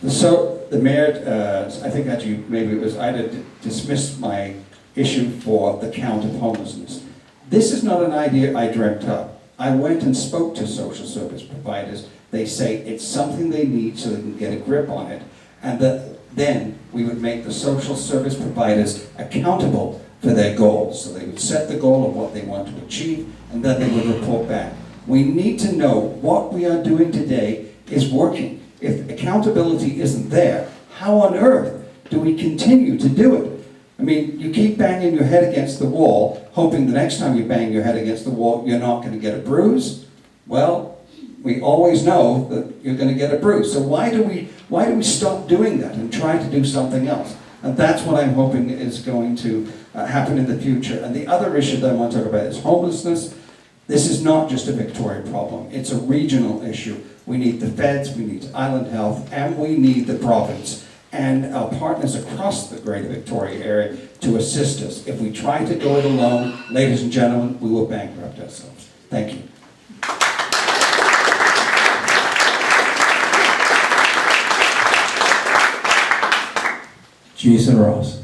So the mayor, I think actually maybe it was, I dismissed my issue for the count of homelessness. This is not an idea I dreamt up. I went and spoke to social service providers. They say it's something they need so they can get a grip on it, and that then we would make the social service providers accountable for their goals. So they would set the goal of what they want to achieve, and then they would report back. We need to know what we are doing today is working. If accountability isn't there, how on earth do we continue to do it? I mean, you keep banging your head against the wall, hoping the next time you bang your head against the wall, you're not going to get a bruise. Well, we always know that you're going to get a bruise. So why do we stop doing that and try to do something else? And that's what I'm hoping is going to happen in the future. And the other issue that I want to talk about is homelessness. This is not just a Victoria problem. It's a regional issue. We need the feds, we need Island Health, and we need the province and our partners across the Greater Victoria area to assist us. If we try to go it alone, ladies and gentlemen, we will bankrupt ourselves. Thank you. Jason Ross.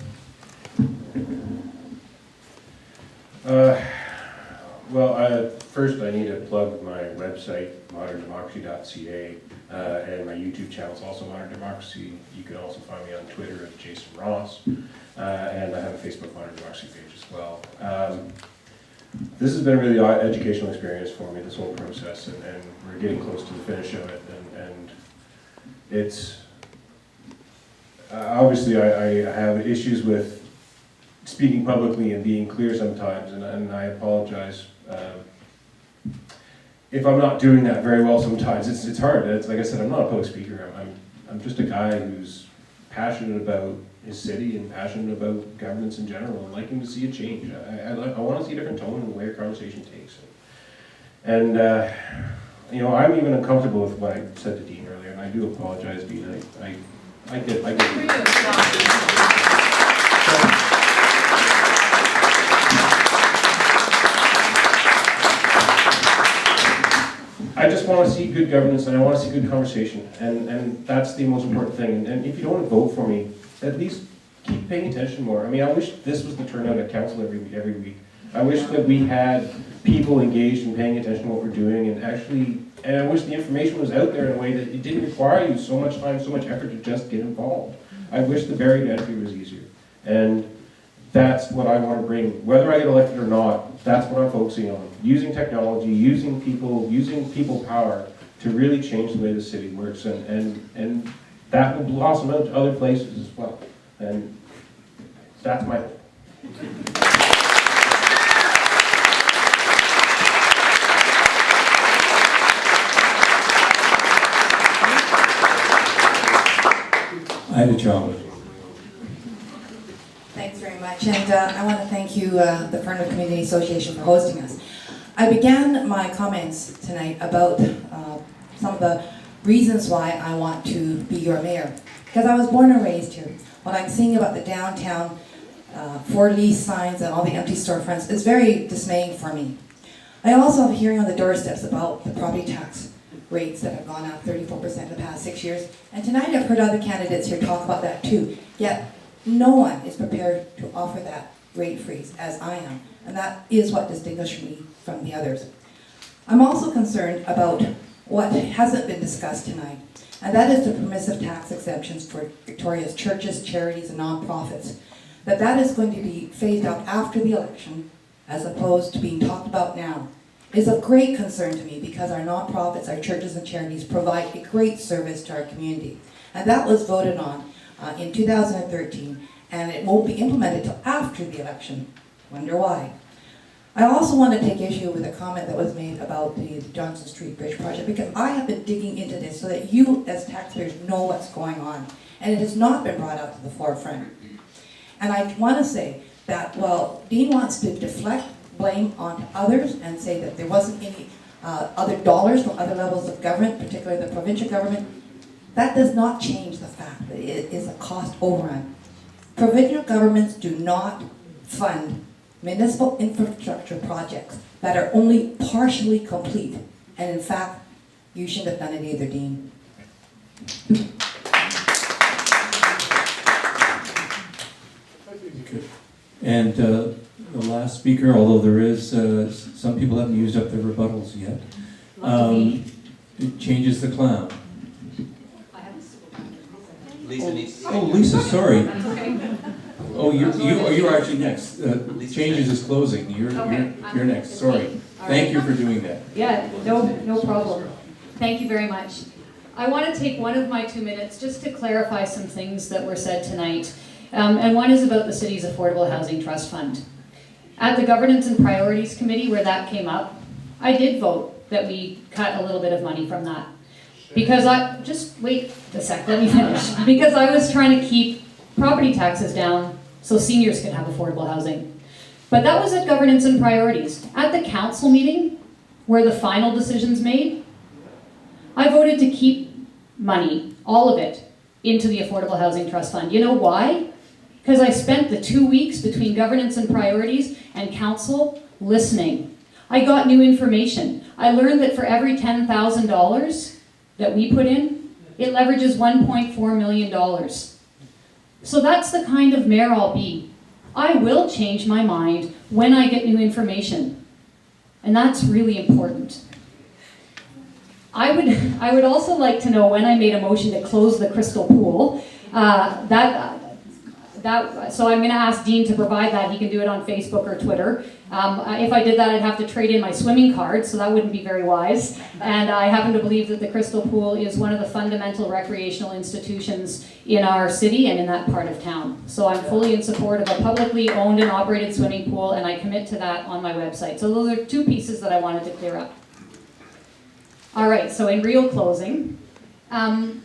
First I need to plug my website, moderndemocracy.ca, and my YouTube channel is also Modern Democracy. You can also find me on Twitter at Jason Ross, and I have a Facebook Modern Democracy page as well. This has been a really educational experience for me, this whole process, and we're getting close to the finish of it, and it's, obviously I have issues with speaking publicly and being clear sometimes, and I apologize if I'm not doing that very well sometimes. It's hard. It's like I said, I'm not a public speaker. I'm just a guy who's passionate about his city and passionate about governance in general, and liking to see a change. I want to see a different tone in the way our conversation takes. And you know, I'm even uncomfortable with what I said to Dean earlier, and I do apologize, Dean. I get I just want to see good governance, and I want to see good conversation, and that's the most important thing. And if you don't want to vote for me, at least keep paying attention more. I mean, I wish this was the turnout at council every week. I wish that we had people engaged in paying attention to what we're doing, and I wish the information was out there in a way that it didn't require you so much time, so much effort to just get involved. I wish the barrier to entry was easier, and that's what I want to bring. Whether I get elected or not, that's what I'm focusing on. Using technology, using people power to really change the way the city works, and that will blossom out to other places as well. And that's my hope. I had a job. Thanks very much, and I want to thank you, the Fernwood Community Association, for hosting us. I began my comments tonight about some of the reasons why I want to be your mayor, because I was born and raised here. What I'm seeing about the downtown for lease signs and all the empty storefronts is very dismaying for me. I also have hearing on the doorsteps about the property tax rates that have gone up 34% in the past 6 years, and tonight I've heard other candidates here talk about that too, yet no one is prepared to offer that rate freeze as I am, and that is what distinguishes me from the others. I'm also concerned about what hasn't been discussed tonight, and that is the permissive tax exemptions for Victoria's churches, charities, and nonprofits. That is going to be phased out after the election, as opposed to being talked about now, is of great concern to me because our nonprofits, our churches and charities provide a great service to our community. And that was voted on in 2013, and it won't be implemented till after the election. Wonder why? I also want to take issue with a comment that was made about the Johnson Street Bridge project, because I have been digging into this so that you as taxpayers know what's going on, and it has not been brought out to the forefront. And I want to say that while Dean wants to deflect blame onto others and say that there wasn't any other dollars from other levels of government, particularly the provincial government, that does not change the fact that it is a cost overrun. Provincial governments do not fund municipal infrastructure projects that are only partially complete. And in fact, you shouldn't have done it either, Dean. And the last speaker, although there is, some people haven't used up their rebuttals yet, it changes the clown. Lisa, sorry. Oh, you're actually next. Changes is closing. You're next. Sorry. Thank you for doing that. Yeah, no problem. Thank you very much. I want to take one of my 2 minutes just to clarify some things that were said tonight. And one is about the city's Affordable Housing Trust Fund. At the Governance and Priorities Committee, where that came up, I did vote that we cut a little bit of money from that. Because just wait a sec, let me finish. Because I was trying to keep property taxes down so seniors could have affordable housing. But that was at Governance and Priorities. At the council meeting, where the final decision's made, I voted to keep money, all of it, into the Affordable Housing Trust Fund. You know why? Because I spent the 2 weeks between Governance and Priorities and council listening. I got new information. I learned that for every $10,000 that we put in, it leverages $1.4 million. So that's the kind of mayor I'll be. I will change my mind when I get new information. And that's really important. I would also like to know when I made a motion to close the crystal pool. So I'm going to ask Dean to provide that. He can do it on Facebook or Twitter. If I did that, I'd have to trade in my swimming card, so that wouldn't be very wise. And I happen to believe that the Crystal Pool is one of the fundamental recreational institutions in our city and in that part of town. So I'm fully in support of a publicly owned and operated swimming pool, and I commit to that on my website. So those are 2 pieces that I wanted to clear up. All right, so in real closing, I'm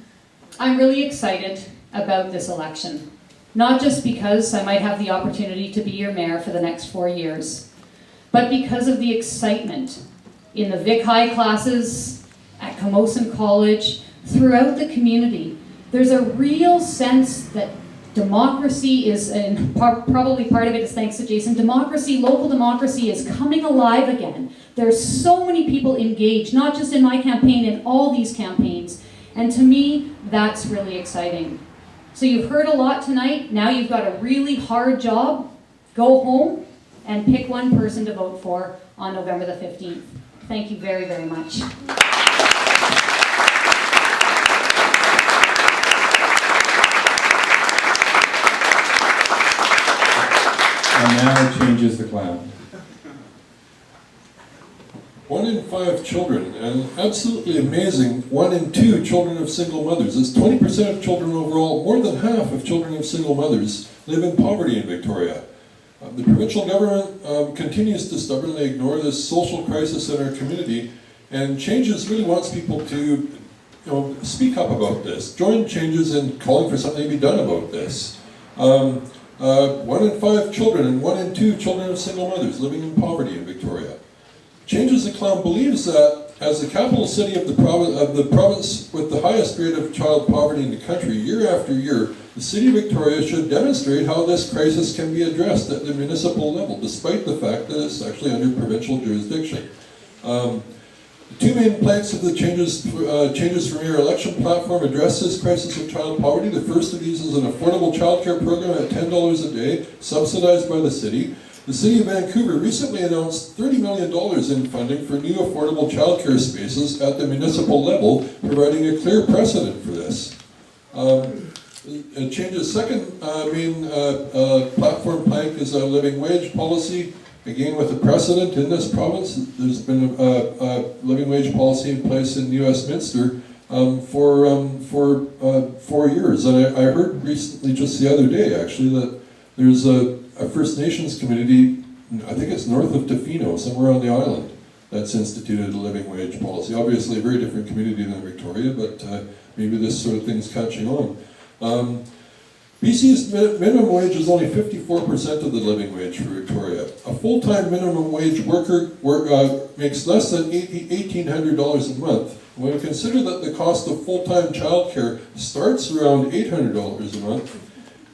really excited about this election. Not just because I might have the opportunity to be your mayor for the next 4 years, but because of the excitement in the Vic High classes, at Camosun College, throughout the community. There's a real sense that democracy is, and probably part of it is thanks to Jason, democracy, local democracy is coming alive again. There's so many people engaged, not just in my campaign, in all these campaigns. And to me, that's really exciting. So you've heard a lot tonight. Now you've got a really hard job. Go home and pick one person to vote for on November the 15th. Thank you very, very much. And now changes the clown. 1 in 5 children, and absolutely amazing, 1 in 2 children of single mothers. It's 20% of children overall. More than half of children of single mothers live in poverty in Victoria. The provincial government continues to stubbornly ignore this social crisis in our community, and Changes really wants people to speak up about this. Join Changes in calling for something to be done about this. 1 in 5 children and 1 in 2 children of single mothers living in poverty in Victoria. Changes the Clown believes that as the capital city of the province with the highest rate of child poverty in the country, year after year, the City of Victoria should demonstrate how this crisis can be addressed at the municipal level, despite the fact that it's actually under provincial jurisdiction. The 2 main planks of the Changes for Mayor election platform address this crisis of child poverty. The first of these is an affordable childcare program at $10 a day, subsidized by the city. The City of Vancouver recently announced $30 million in funding for new affordable childcare spaces at the municipal level, providing a clear precedent for this. Changes' second main platform plank is a living wage policy. Again, with a precedent in this province, there's been a living wage policy in place in New Westminster for 4 years. And I heard recently, just the other day actually, that there's a First Nations community, I think it's north of Tofino, somewhere on the island, that's instituted a living wage policy. Obviously a very different community than Victoria, but maybe this sort of thing's catching on. BC's minimum wage is only 54% of the living wage for Victoria. A full-time minimum wage worker makes less than $1,800 a month. When we consider that the cost of full-time childcare starts around $800 a month,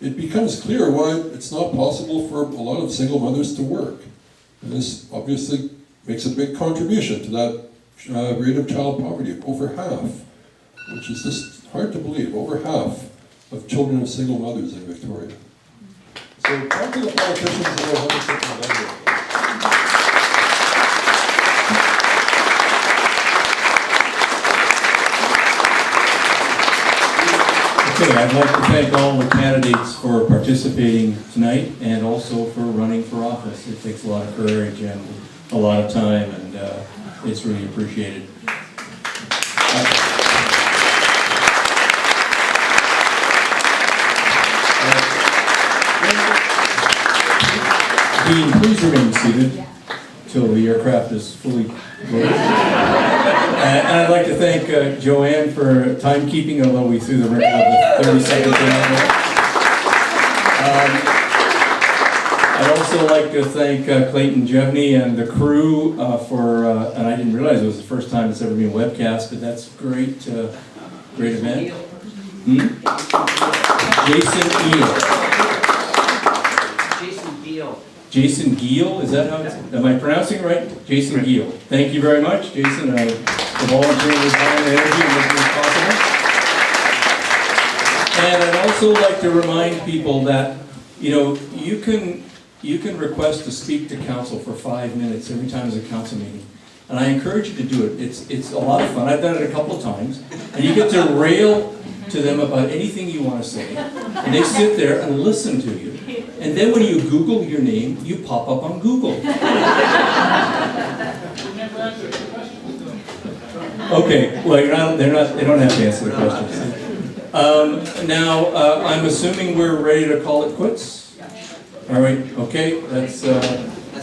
it becomes clear why it's not possible for a lot of single mothers to work. And this obviously makes a big contribution to that rate of child poverty of over half, which is just hard to believe, over half of children of single mothers in Victoria. So talk to the politicians about how to take November. Okay, I'd like to thank all the candidates for participating tonight and also for running for office. It takes a lot of courage and a lot of time, and it's really appreciated. Dean, please remain seated till the aircraft is fully loaded. And I'd like to thank Joanne for timekeeping, although we threw the 30 seconds in there. I'd also like to thank Clayton Jevney and the crew for, and I didn't realize it was the first time it's ever been webcast, but that's great, great event. Jason Eel. Jason Giel, is that how it's, am I pronouncing it right? Jason Giel. Thank you very much, Jason, for volunteering your time and energy and making this possible. And I'd also like to remind people that, you can request to speak to council for 5 minutes every time there's a council meeting. And I encourage you to do it. It's a lot of fun. I've done it a couple of times. And you get to rail to them about anything you want to say. And they sit there and listen to you. And then when you Google your name, you pop up on Google. Okay, well, they don't have to answer the questions. Now, I'm assuming we're ready to call it quits? All right, okay, that's a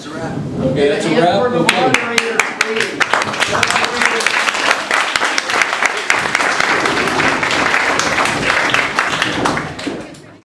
wrap. Okay, that's a wrap. Okay.